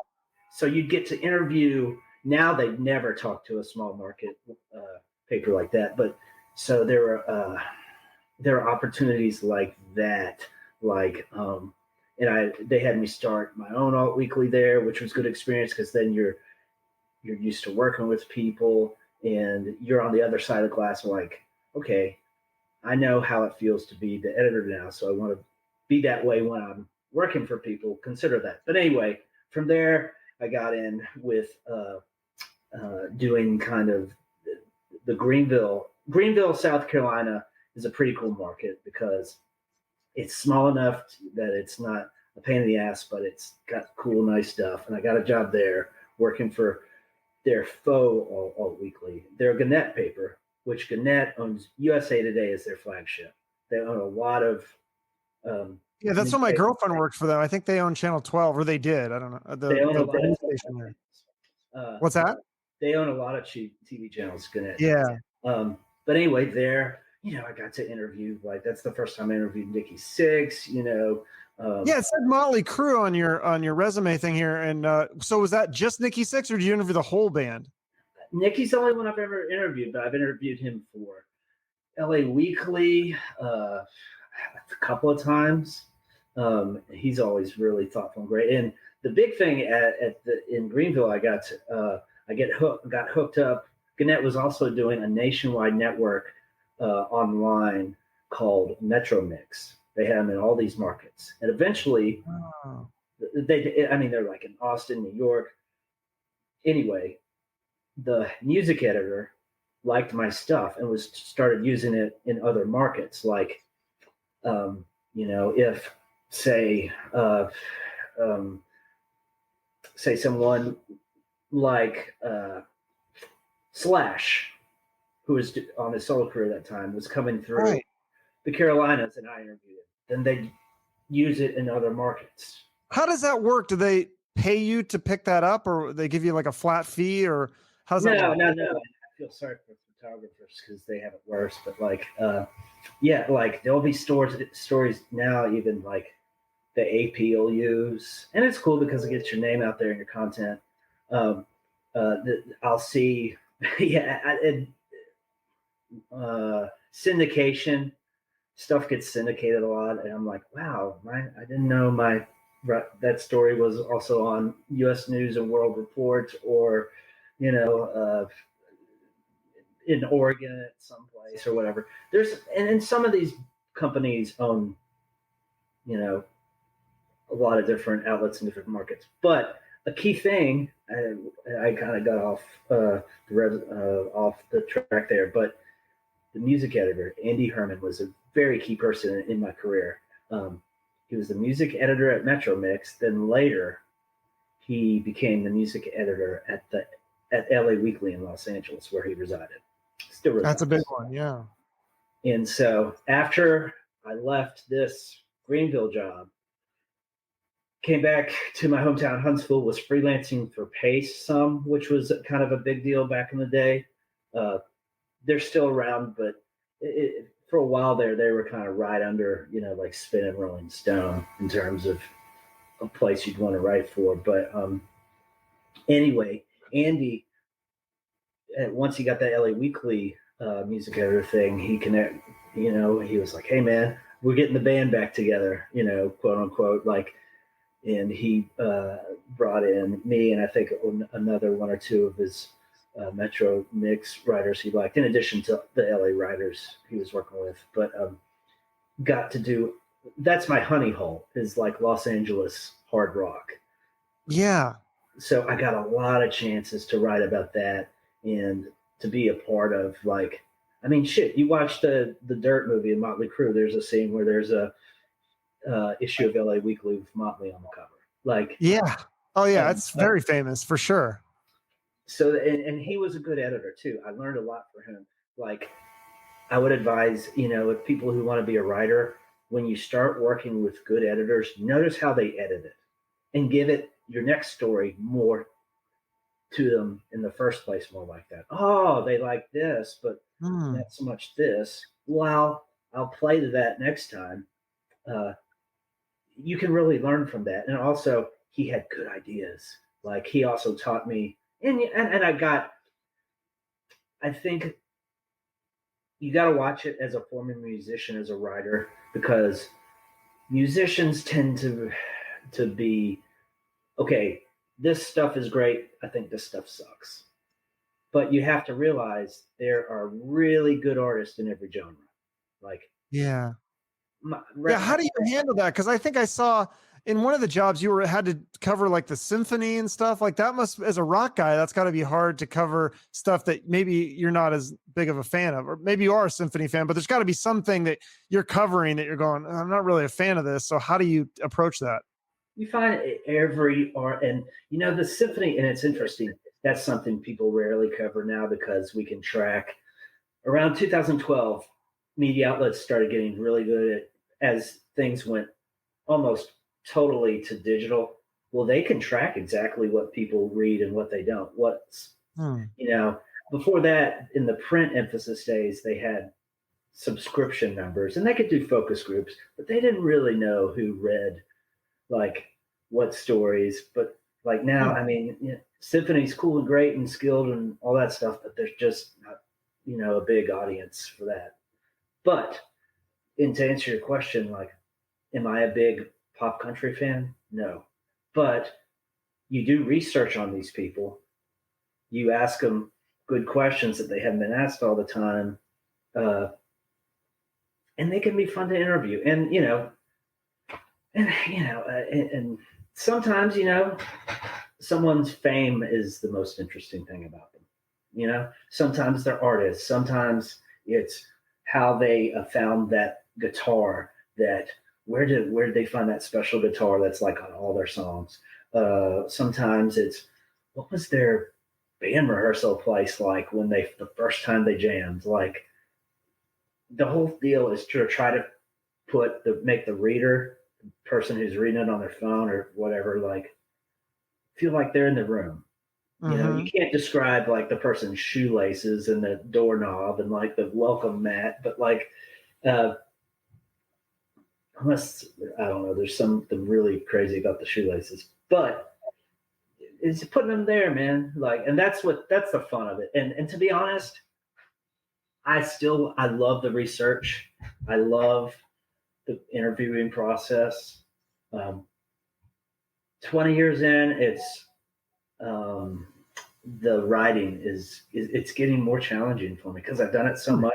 Speaker 2: So you'd get to interview. Now they never talk to a small market paper like that, but so there are opportunities like that, like and they had me start my own alt weekly there, which was good experience because then you're used to working with people and you're on the other side of the glass. Like, okay, I know how it feels to be the editor now, so I want to be that way when I'm working for people. Consider that. But anyway, from there I got in with doing kind of the Greenville, South Carolina is a pretty cool market because it's small enough that it's not a pain in the ass, but it's got cool, nice stuff. And I got a job there working for their faux alt weekly. They're a Gannett paper, which Gannett owns. USA Today is their flagship. They own a lot of.
Speaker 1: Yeah, that's what my girlfriend works for them. I think they own Channel 12, or they did. I don't know.
Speaker 2: They own a lot of
Speaker 1: station there. What's that?
Speaker 2: They own a lot of cheap TV channels, Gannett.
Speaker 1: Yeah.
Speaker 2: But anyway, there, I got to interview, like, that's the first time I interviewed Nikki Sixx,
Speaker 1: yeah, it said Motley Crue on your resume thing here. And so was that just Nikki Sixx, or did you interview the whole band?
Speaker 2: Nikki's the only one I've ever interviewed, but I've interviewed him for LA Weekly a couple of times. He's always really thoughtful and great. And the big thing in Greenville, I got hooked up. Gannett was also doing a nationwide network online called Metro Mix. They had them in all these markets, and eventually, they're like in Austin, New York. Anyway, the music editor liked my stuff and started using it in other markets, like, if say someone like Slash, who was on his solo career at that time, was coming through the Carolinas, and I interviewed him. Then they'd use it in other markets.
Speaker 1: How does that work? Do they pay you to pick that up, or they give you like a flat fee, or how's that work?
Speaker 2: No. I feel sorry for photographers because they have it worse. But like, like there'll be stories now, even like the AP will use, and it's cool because it gets your name out there and your content. I'll see, syndication stuff gets syndicated a lot, and I'm like, wow, I didn't know that story was also on U.S. News and World Report, or in Oregon at some place or whatever. And some of these companies own, a lot of different outlets in different markets. But a key thing, I kind of got off the track there, but the music editor, Andy Herman, was a very key person in my career. he was the music editor at Metro Mix. Then later, he became the music editor at LA Weekly in Los Angeles, where he resided. Still resides.
Speaker 1: That's a big one, yeah.
Speaker 2: And so after I left this Greenville job, came back to my hometown, Huntsville, was freelancing for Pace some, which was kind of a big deal back in the day. They're still around, but for a while there, they were kind of right under, like Spin and Rolling Stone in terms of a place you'd want to write for. But anyway, Andy, once he got that LA Weekly music editor thing, he was like, hey, man, we're getting the band back together, quote unquote, like, and he brought in me and I think another one or two of his Metro Mix writers he liked, in addition to the LA writers he was working with. But got to do, that's my honey hole, is like Los Angeles hard rock.
Speaker 1: Yeah.
Speaker 2: So I got a lot of chances to write about that and to be a part of, like, I mean, shit, you watch the Dirt movie in Motley Crue, there's a scene where there's a issue of LA Weekly with Motley on the cover. Like,
Speaker 1: yeah. Oh yeah, it's very famous for sure.
Speaker 2: So, and he was a good editor too. I learned a lot from him. Like, I would advise, if people who want to be a writer, when you start working with good editors, notice how they edit it and give it your next story more to them in the first place, more like that. Oh, they like this, but not so much this. Well, I'll play to that next time. You can really learn from that. And also, he had good ideas. Like, he also taught me, and I think you got to watch it as a former musician, as a writer, because musicians tend to be, okay, this stuff is great, I think this stuff sucks. But you have to realize there are really good artists in every genre. Like,
Speaker 1: yeah. How do you handle that? Because I think I saw in one of the jobs you had to cover like the symphony and stuff like that. As a rock guy, that's got to be hard to cover stuff that maybe you're not as big of a fan of, or maybe you are a symphony fan, but there's got to be something that you're covering that you're going, I'm not really a fan of this. So how do you approach that?
Speaker 2: You find every art, and the symphony, and it's interesting. That's something people rarely cover now because we can track. Around 2012, media outlets started getting really good at, as things went almost totally to digital. Well, they can track exactly what people read and what they don't. Before that, in the print emphasis days, they had subscription numbers and they could do focus groups, but they didn't really know who read like what stories. But like now, I mean, symphony's cool and great and skilled and all that stuff, but there's just not, a big audience for that. But, and to answer your question, like, am I a big pop country fan? No. But you do research on these people. You ask them good questions that they haven't been asked all the time. And they can be fun to interview. And, and sometimes, someone's fame is the most interesting thing about them. Sometimes they're artists. Sometimes it's how they found that guitar, that where did they find that special guitar that's like on all their songs. Sometimes it's, what was their band rehearsal place like when the first time they jammed? Like, the whole deal is to try to make the reader, the person who's reading it on their phone or whatever, like, feel like they're in the room. You can't describe like the person's shoelaces and the doorknob and like the welcome mat, but like, unless, I don't know, there's something really crazy about the shoelaces, but it's putting them there, man. Like, and that's the fun of it. And to be honest, I love the research. I love the interviewing process. 20 years in, it's, the writing it's getting more challenging for me because I've done it so much.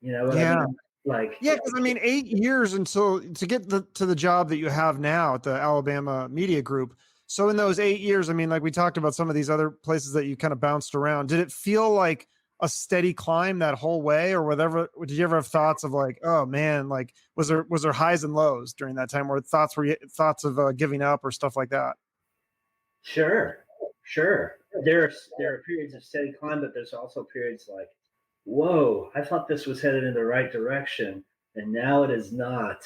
Speaker 2: I mean? Like,
Speaker 1: yeah, because I mean, 8 years until to get to the job that you have now at the Alabama Media Group. So in those 8 years, I mean, like we talked about some of these other places that you kind of bounced around. Did it feel like a steady climb that whole way, or whatever? Did you ever have thoughts of like, oh man, like was there highs and lows during that time, where thoughts of giving up or stuff like that?
Speaker 2: Sure, sure. There are periods of steady climb, but there's also periods like, whoa, I thought this was headed in the right direction, and now it is not.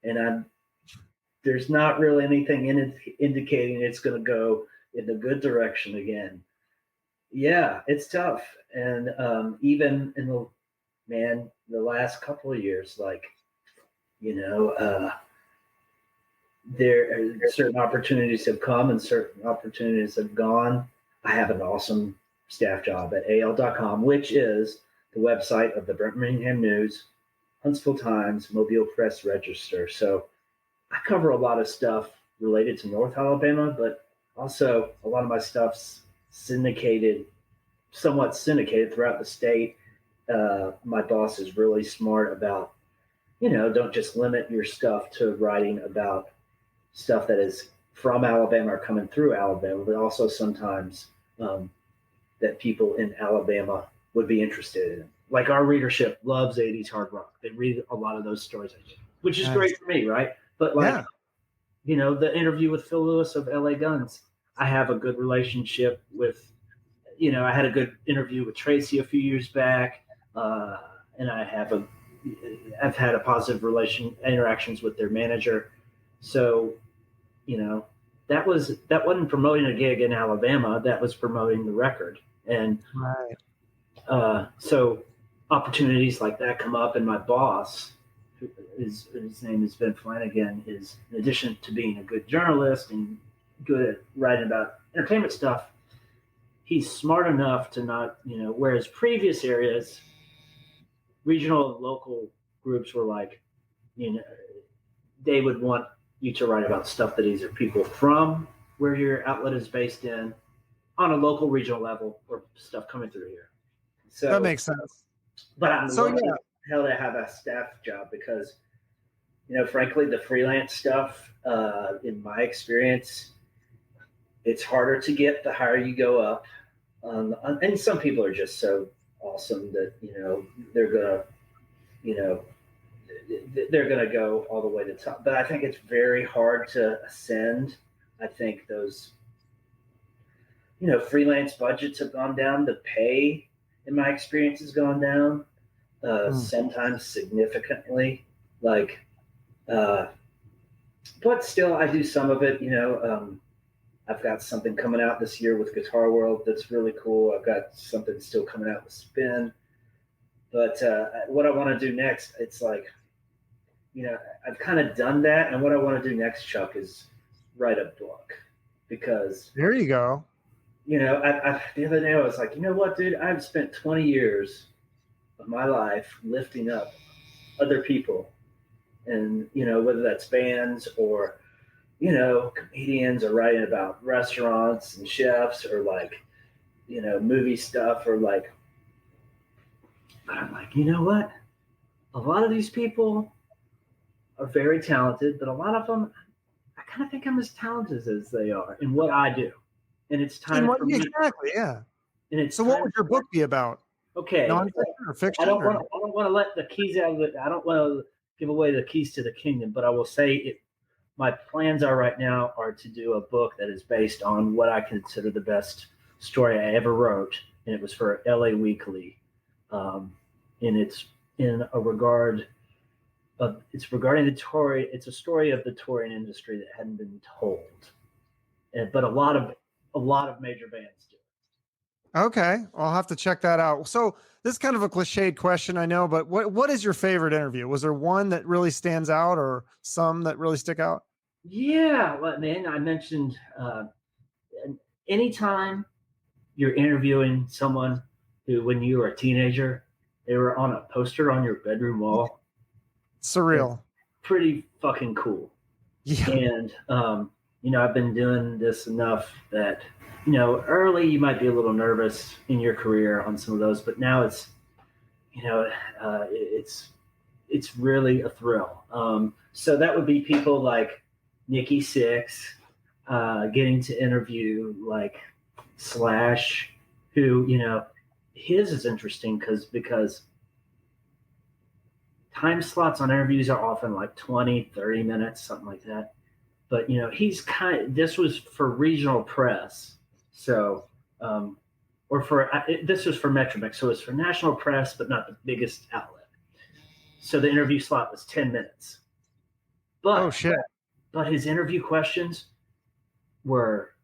Speaker 2: And there's not really anything in it indicating it's going to go in the good direction again. Yeah, it's tough. And even in the last couple of years, like, you know, there are certain opportunities have come and certain opportunities have gone. I have an awesome staff job at al.com, which is the website of the Birmingham News, Huntsville Times, Mobile Press Register. So I cover a lot of stuff related to North Alabama, but also a lot of my stuff's somewhat syndicated throughout the state. My boss is really smart about, don't just limit your stuff to writing about stuff that is from Alabama or coming through Alabama, but also sometimes that people in Alabama would be interested in. Like our readership loves 80s hard rock. They read a lot of those stories, which is great for me, right? But like, the interview with Phil Lewis of LA Guns, I have a good relationship with, I had a good interview with Tracy a few years back, and I've had a positive interactions with their manager. So, that wasn't promoting a gig in Alabama. That was promoting the record. And so opportunities like that come up, and my boss, his name is Ben Flanagan, is, in addition to being a good journalist and good at writing about entertainment stuff, he's smart enough to not, whereas previous areas, regional and local groups were like, they would want you to write about stuff that either people from where your outlet is based in on a local regional level, or stuff coming through here. So
Speaker 1: that makes sense.
Speaker 2: But I'm lucky hell to have a staff job because, frankly, the freelance stuff, in my experience, it's harder to get the higher you go up. And some people are just so awesome that, they're going to go all the way to the top. But I think it's very hard to ascend. I think those, freelance budgets have gone down. The pay, in my experience, has gone down, sometimes significantly. Like, but still, I do some of it. I've got something coming out this year with Guitar World that's really cool. I've got something still coming out with Spin. But what I want to do next, it's like, I've kind of done that. And what I want to do next, Chuck, is write a book. Because
Speaker 1: there you go.
Speaker 2: The other day I was like, you know what, dude? I've spent 20 years of my life lifting up other people. And, whether that's bands or, comedians, or writing about restaurants and chefs, or like, movie stuff, or like, but I'm like, you know what? A lot of these people are very talented, but a lot of them, I kind of think I'm as talented as they are in what I do. And it's time for me.
Speaker 1: Exactly, yeah.
Speaker 2: And it's
Speaker 1: so what would your book be about?
Speaker 2: Okay.
Speaker 1: Non-fiction or fiction?
Speaker 2: I don't want to let the keys out of it. I don't want to give away the keys to the kingdom, but I will say my plans are right now are to do a book that is based on what I consider the best story I ever wrote. And it was for LA Weekly. And it's regarding the touring. It's a story of the touring industry that hadn't been told. But a lot of major bands do.
Speaker 1: Okay, I'll have to check that out. So this is kind of a cliched question, I know, but what is your favorite interview? Was there one that really stands out, or some that really stick out?
Speaker 2: Yeah, well, man, I mentioned anytime you're interviewing someone who, when you were a teenager, they were on a poster on your bedroom wall.
Speaker 1: Surreal.
Speaker 2: Pretty fucking cool.
Speaker 1: Yeah.
Speaker 2: And I've been doing this enough that, early you might be a little nervous in your career on some of those, but now it's, it's really a thrill. So that would be people like Nikki Sixx, getting to interview like Slash, who, his is interesting because time slots on interviews are often like 20, 30 minutes, something like that. But, this was for regional press. So, this was for Metromix. So it's for national press, but not the biggest outlet. So the interview slot was 10 minutes. But,
Speaker 1: Oh shit.
Speaker 2: But his interview questions were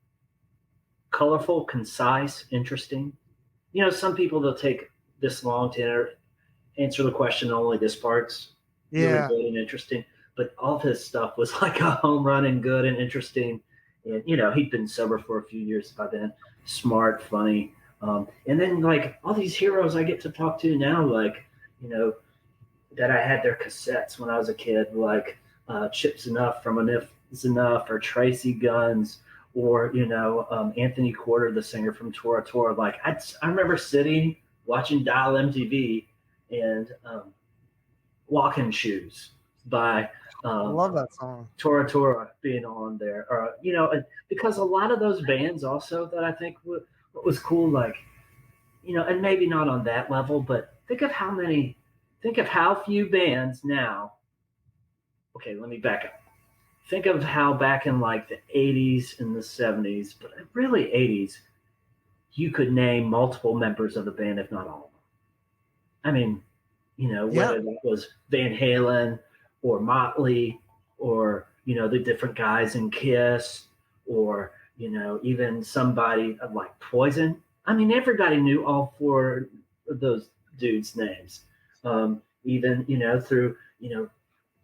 Speaker 2: colorful, concise, interesting. Some people, they'll take this long to answer the question, only this part's really good and interesting. But all of his stuff was like a home run and good and interesting. And, he'd been sober for a few years by then, smart, funny. And then like all these heroes I get to talk to now, like, that I had their cassettes when I was a kid, like Chip's Enough from Enough's Enough, or Tracy Guns, or, Anthony Quarter, the singer from Tora Tora. Like I remember sitting, watching Dial MTV and Walking Shoes by
Speaker 1: I love that song.
Speaker 2: Tora Tora being on there, or because a lot of those bands also that I think what was cool, like, and maybe not on that level, but think of how few bands now. Okay, let me back up. Think of how back in like the 80s and the 70s, but really 80s, you could name multiple members of the band, if not all of them. I mean, whether that was Van Halen or Motley, or, the different guys in Kiss, or, even somebody like Poison. I mean, everybody knew all four of those dudes' names. Even, through,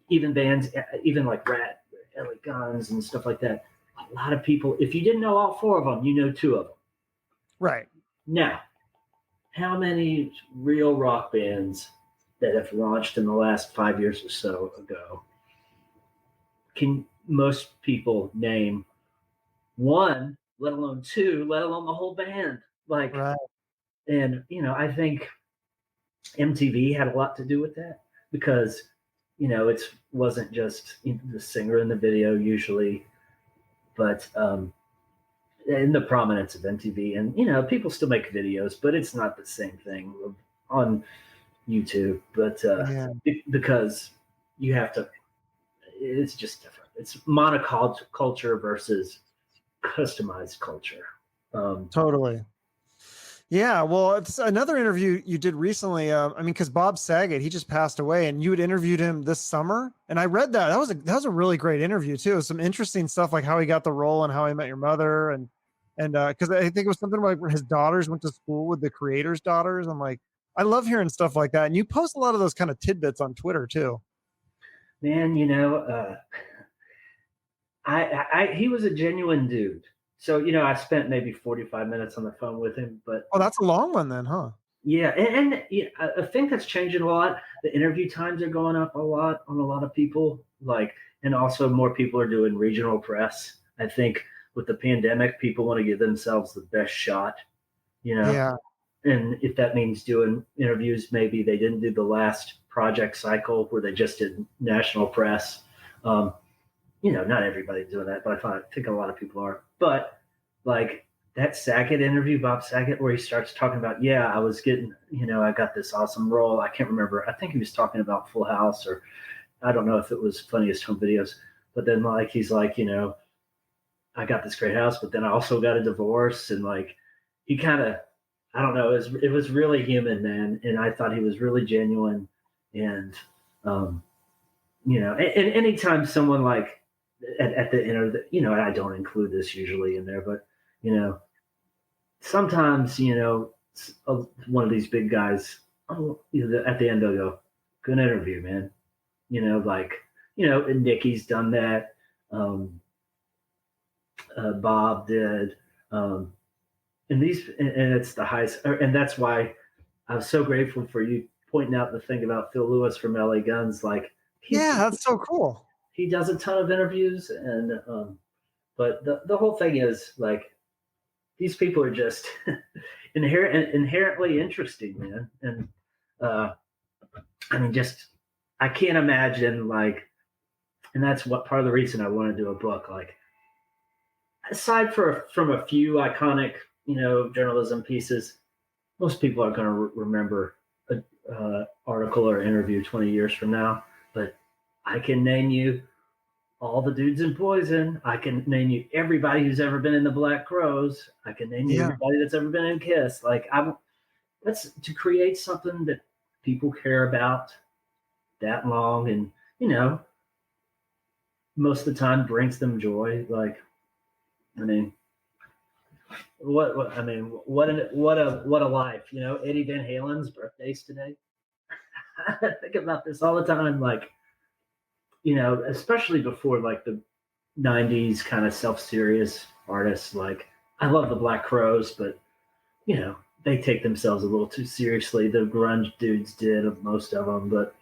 Speaker 2: even bands, even like Ratt, LA Guns and stuff like that. A lot of people, if you didn't know all four of them, you know two of them.
Speaker 1: Right.
Speaker 2: Now, how many real rock bands that have launched in the last 5 years or so ago can most people name one, let alone two, let alone the whole band? Like, right. And, I think MTV had a lot to do with that, because, it wasn't just the singer in the video usually, but in the prominence of MTV. And, people still make videos, but it's not the same thing on YouTube. But because you have to, it's just different. It's monoculture versus customized culture.
Speaker 1: Totally. Yeah, well, it's another interview you did recently. Because Bob Saget, he just passed away, and you had interviewed him this summer, and I read that. That was a really great interview too. Some interesting stuff, like how he got the role and how he met your mother, and because I think it was something like his daughters went to school with the creator's daughters. I'm like, I love hearing stuff like that, and you post a lot of those kind of tidbits on Twitter too.
Speaker 2: Man, he was a genuine dude. So, I spent maybe 45 minutes on the phone with him, but...
Speaker 1: Oh, that's a long one then, huh?
Speaker 2: Yeah. And I think that's changing a lot. The interview times are going up a lot on a lot of people, and also more people are doing regional press. I think with the pandemic, people want to give themselves the best shot,
Speaker 1: Yeah.
Speaker 2: And if that means doing interviews, maybe they didn't do the last project cycle where they just did national press. Not everybody's doing that, but I think a lot of people are. But like that Saget interview, Bob Saget, where he starts talking about, I was getting, I got this awesome role. I can't remember. I think he was talking about Full House, or I don't know if it was Funniest Home Videos. But then he's like, I got this great house, but then I also got a divorce. And he kind of, I don't know, it was really human, man. And I thought he was really genuine. And, and anytime someone at the end of the, I don't include this usually in there, but, sometimes, one of these big guys, at the end they'll go, good interview, man. And Nikki's done that. Bob did. And it's the highest, and that's why I was so grateful for you pointing out the thing about Phil Lewis from LA Guns.
Speaker 1: That's so cool.
Speaker 2: He does a ton of interviews, and but the whole thing is these people are just inherently interesting, man. And I can't imagine and that's what part of the reason I want to do a book. Aside from a few iconic, journalism pieces, most people are going to remember a article or interview 20 years from now, but I can name you all the dudes in Poison. I can name you everybody who's ever been in the Black Crowes. I can name you everybody that's ever been in Kiss. Like, that's to create something that people care about that long, and most of the time brings them joy. Like, I mean, what a life. Eddie Van Halen's birthday's today. I think about this all the time. Like, especially before like the 90s kind of self-serious artists. Like, I love the Black Crowes, but they take themselves a little too seriously. The grunge dudes did, most of them, but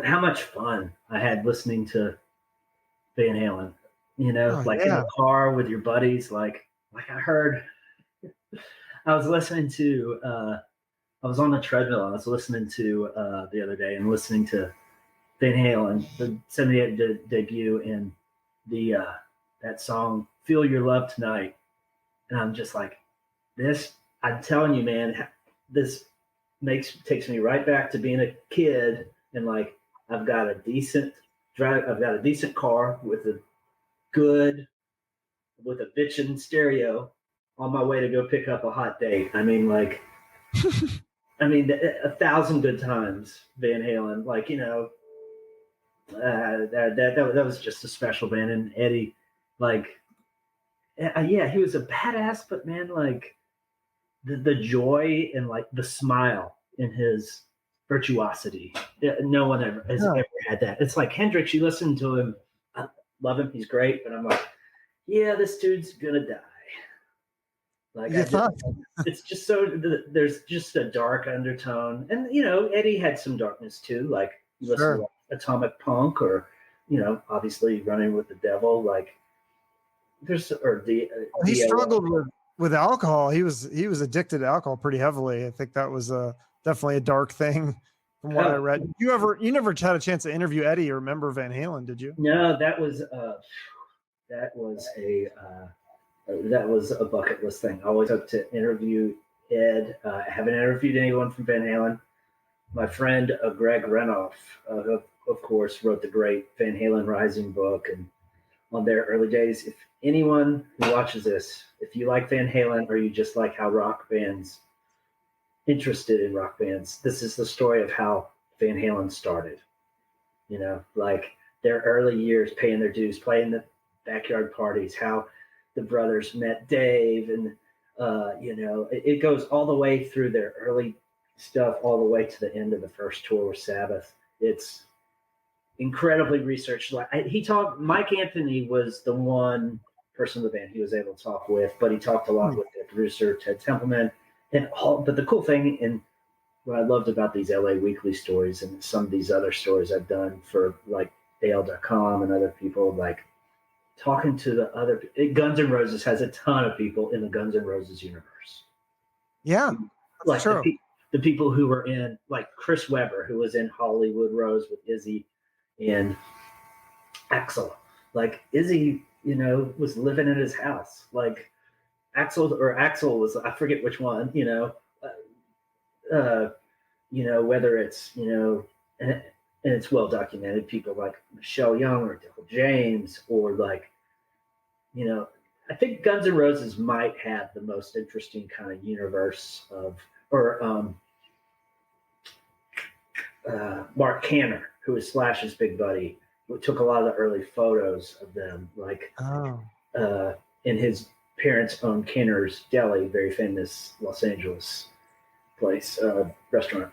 Speaker 2: how much fun I had listening to Van Halen, in the car with your buddies. Like I heard, I was listening to, I was on the treadmill. I was listening to the other day and listening to Van Halen, the 78 debut, and the that song "Feel Your Love Tonight," and I'm just like, this. I'm telling you, man, this takes me right back to being a kid, and like I've got a decent car with a bitchin' stereo on my way to go pick up a hot date. I mean, like. I mean, 1,000 good times, Van Halen. Like, that was just a special band. And Eddie, like, he was a badass, but man, like the joy and like the smile in his virtuosity. No one has ever had that. It's like Hendrix. You listen to him, I love him, he's great, but I'm like, yeah, this dude's gonna die. Like, it's just so there's just a dark undertone, and Eddie had some darkness too. Like, you listen to Atomic Punk, or obviously Running with the Devil. Like,
Speaker 1: he struggled with alcohol. He was addicted to alcohol pretty heavily. I think that was definitely a dark thing from what I read. You never had a chance to interview Eddie or remember Van Halen, did you?
Speaker 2: No, that was a bucket list thing. I always hope to interview Ed. I haven't interviewed anyone from Van Halen. My friend Greg Renoff, of course, wrote the great Van Halen Rising book, and on their early days. If anyone who watches this, if you like Van Halen or you just like how interested in rock bands, this is the story of how Van Halen started. Like their early years, paying their dues, playing the backyard parties, how the brothers met Dave, and it goes all the way through their early stuff all the way to the end of the first tour with Sabbath. It's incredibly researched. Mike Anthony was the one person in the band he was able to talk with, but he talked a lot with the producer Ted Templeman, but the cool thing, and what I loved about these LA Weekly stories and some of these other stories I've done for like AL.com and other people, like talking to the other. Guns N' Roses has a ton of people in the Guns N' Roses universe.
Speaker 1: Yeah,
Speaker 2: like true. The people who were in, like Chris Webber, who was in Hollywood Rose with Izzy and Axl. Like Izzy, was living in his house. Like Axl was, I forget which one. Whether it's and it's well documented. People like Michelle Young or Dale James, or like, I think Guns N' Roses might have the most interesting kind of universe of, or Mark Canner, who is Slash's big buddy, who took a lot of the early photos of them, like in his parents owned Kenner's Deli, very famous Los Angeles place, restaurant.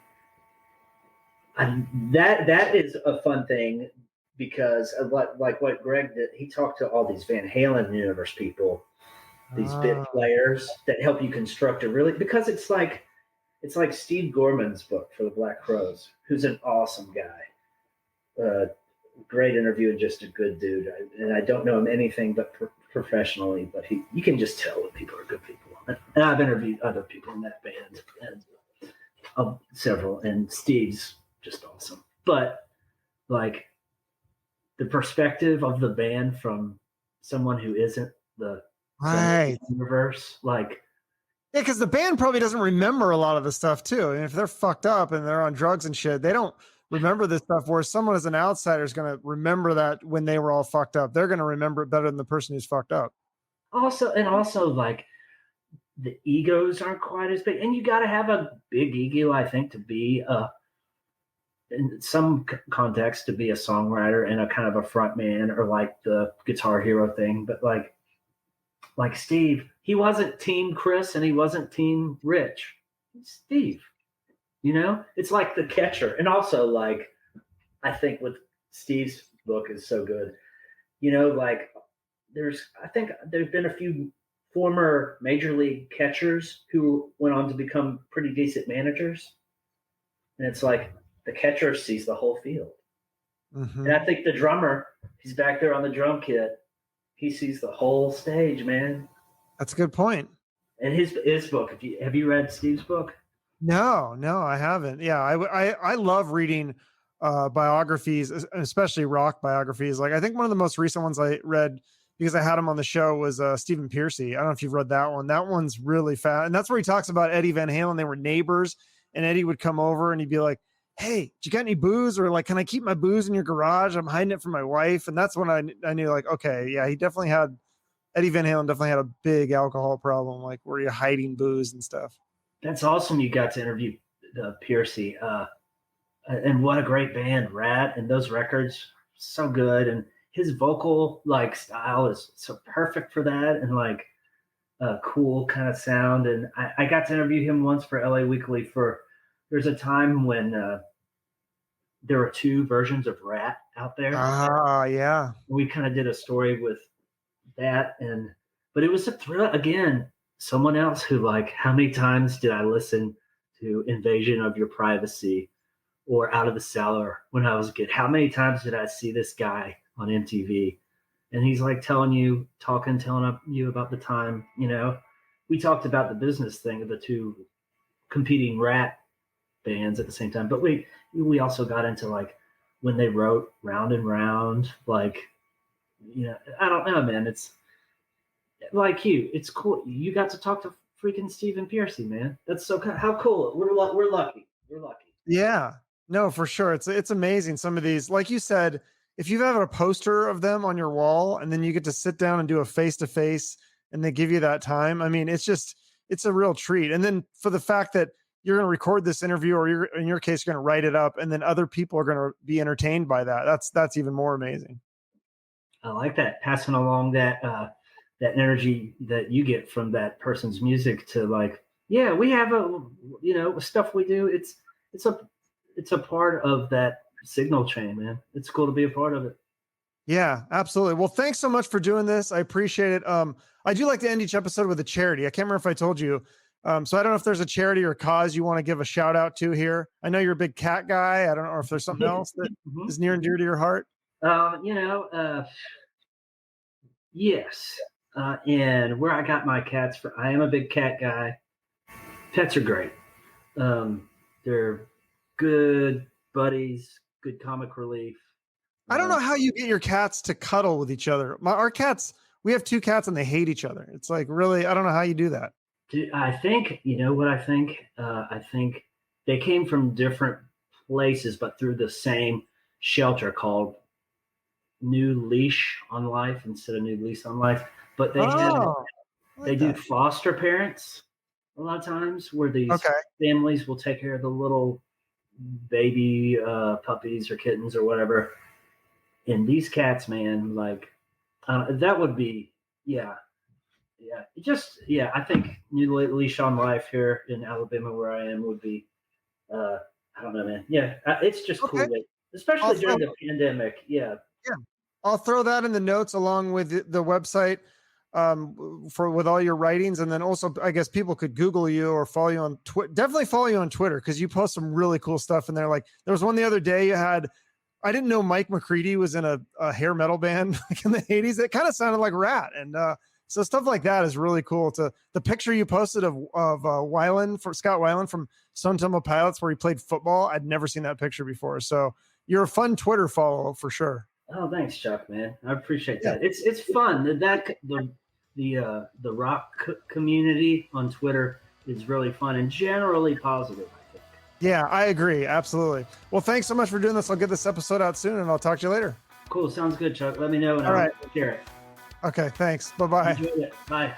Speaker 2: And that is a fun thing, because like what Greg did, he talked to all these Van Halen universe people, these bit players that help you construct because it's like Steve Gorman's book for the Black Crowes, who's an awesome guy, great interview and just a good dude. And I don't know him anything but professionally, but you can just tell when people are good people. And I've interviewed other people in that band, and several, and Steve's just awesome. But like the perspective of the band from someone who isn't the
Speaker 1: right
Speaker 2: universe, like
Speaker 1: Yeah, because the band probably doesn't remember a lot of the stuff too. And if they're fucked up and they're on drugs and shit, they don't remember this stuff. Whereas someone as an outsider is going to remember that when they were all fucked up. They're going to remember it better than the person who's fucked up.
Speaker 2: Also, like the egos aren't quite as big, and you got to have a big ego, I think, to be in some context, to be a songwriter and a kind of a front man, or like the Guitar Hero thing. But like Steve, he wasn't team Chris and he wasn't team Rich. He's Steve, it's like the catcher. And also, like, I think with Steve's book is so good, like I think there's been a few former major league catchers who went on to become pretty decent managers. And it's like the catcher sees the whole field. Mm-hmm. And I think the drummer, he's back there on the drum kit. He sees the whole stage, man.
Speaker 1: That's a good point.
Speaker 2: And his book, have you read Steve's book?
Speaker 1: No, I haven't. Yeah, I love reading biographies, especially rock biographies. Like I think one of the most recent ones I read, because I had him on the show, was Stephen Pearcy. I don't know if you've read that one. That one's really fast. And that's where he talks about Eddie Van Halen. They were neighbors, and Eddie would come over and he'd be like, "Hey, did you got any booze?" Or like, "Can I keep my booze in your garage? I'm hiding it from my wife." And that's when I knew, like, okay, yeah, Eddie Van Halen definitely had a big alcohol problem, like where you're hiding booze and stuff.
Speaker 2: That's awesome. You got to interview Pearcy. And what a great band, Ratt, and those records, so good. And his vocal like style is so perfect for that, and like a cool kind of sound. And I got to interview him once for LA Weekly. There's a time when there were two versions of Ratt out there.
Speaker 1: Yeah.
Speaker 2: We kind of did a story with that, but it was a thrill. Again, someone else who, like, how many times did I listen to Invasion of Your Privacy or Out of the Cellar when I was a kid? How many times did I see this guy on MTV? And he's like telling you about the time, we talked about the business thing of the two competing Ratt bands at the same time. But we also got into like when they wrote Round and Round, like, I don't know, man. It's like it's cool. You got to talk to freaking Stephen Pearcy, man. That's so how cool. We're lucky. We're lucky.
Speaker 1: Yeah, no, for sure. It's amazing. Some of these, like you said, if you have a poster of them on your wall and then you get to sit down and do a face-to-face and they give you that time, I mean, it's a real treat. And then for the fact that you're going to record this interview, or in your case, you're going to write it up, and then other people are going to be entertained by that. That's even more amazing.
Speaker 2: I like that, passing along that energy that you get from that person's music to, like, yeah, we have stuff we do. It's a part of that signal chain, man. It's cool to be a part of it.
Speaker 1: Yeah, absolutely. Well, thanks so much for doing this. I appreciate it. I do like to end each episode with a charity. I can't remember if I told you. So I don't know if there's a charity or cause you want to give a shout out to here. I know you're a big cat guy. I don't know if there's something else that is near and dear to your heart.
Speaker 2: Yes. And where I got my cats from, I am a big cat guy. Pets are great. They're good buddies, good comic relief.
Speaker 1: I don't know how you get your cats to cuddle with each other. Our cats, we have two cats and they hate each other. It's like, really, I don't know how you do that.
Speaker 2: I think, what I think? I think they came from different places, but through the same shelter called New Leash on Life instead of New Lease on Life. But they do foster parents a lot of times, where these families will take care of the little baby puppies or kittens or whatever. And these cats, man, like that would be, I think New Leash on Life here in Alabama, where I am, would be, I don't know, man. Yeah, it's just cool, especially during the pandemic. Yeah.
Speaker 1: I'll throw that in the notes along with the website with all your writings. And then also, I guess people could Google you or follow you on Twitter. Definitely follow you on Twitter, because you post some really cool stuff in there. Like there was one the other day you had, I didn't know Mike McCready was in a hair metal band like in the 80s. It kind of sounded like Ratt. And so stuff like that is really cool. The picture you posted of Weiland, for Scott Weiland from Stone Temple Pilots, where he played football. I'd never seen that picture before. So you're a fun Twitter follow for sure.
Speaker 2: Oh, thanks, Chuck, man. I appreciate that. It's fun. The rock community on Twitter is really fun and generally positive, I think.
Speaker 1: Yeah, I agree. Absolutely. Well, thanks so much for doing this. I'll get this episode out soon and I'll talk to you later.
Speaker 2: Cool. Sounds good, Chuck. Let me know and
Speaker 1: All
Speaker 2: I'll
Speaker 1: right.
Speaker 2: share it.
Speaker 1: Okay. Thanks. Bye-bye.
Speaker 2: Enjoy it. Bye.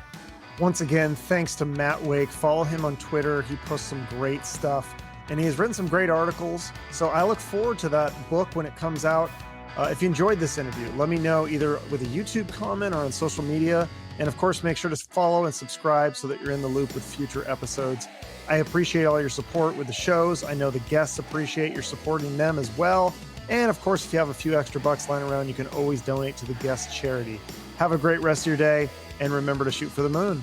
Speaker 1: Once again, thanks to Matt Wake. Follow him on Twitter. He posts some great stuff and he has written some great articles. So I look forward to that book when it comes out. If you enjoyed this interview, let me know either with a YouTube comment or on social media. And of course, make sure to follow and subscribe so that you're in the loop with future episodes. I appreciate all your support with the shows. I know the guests appreciate your supporting them as well. And of course, if you have a few extra bucks lying around, you can always donate to the guest charity. Have a great rest of your day and remember to shoot for the moon.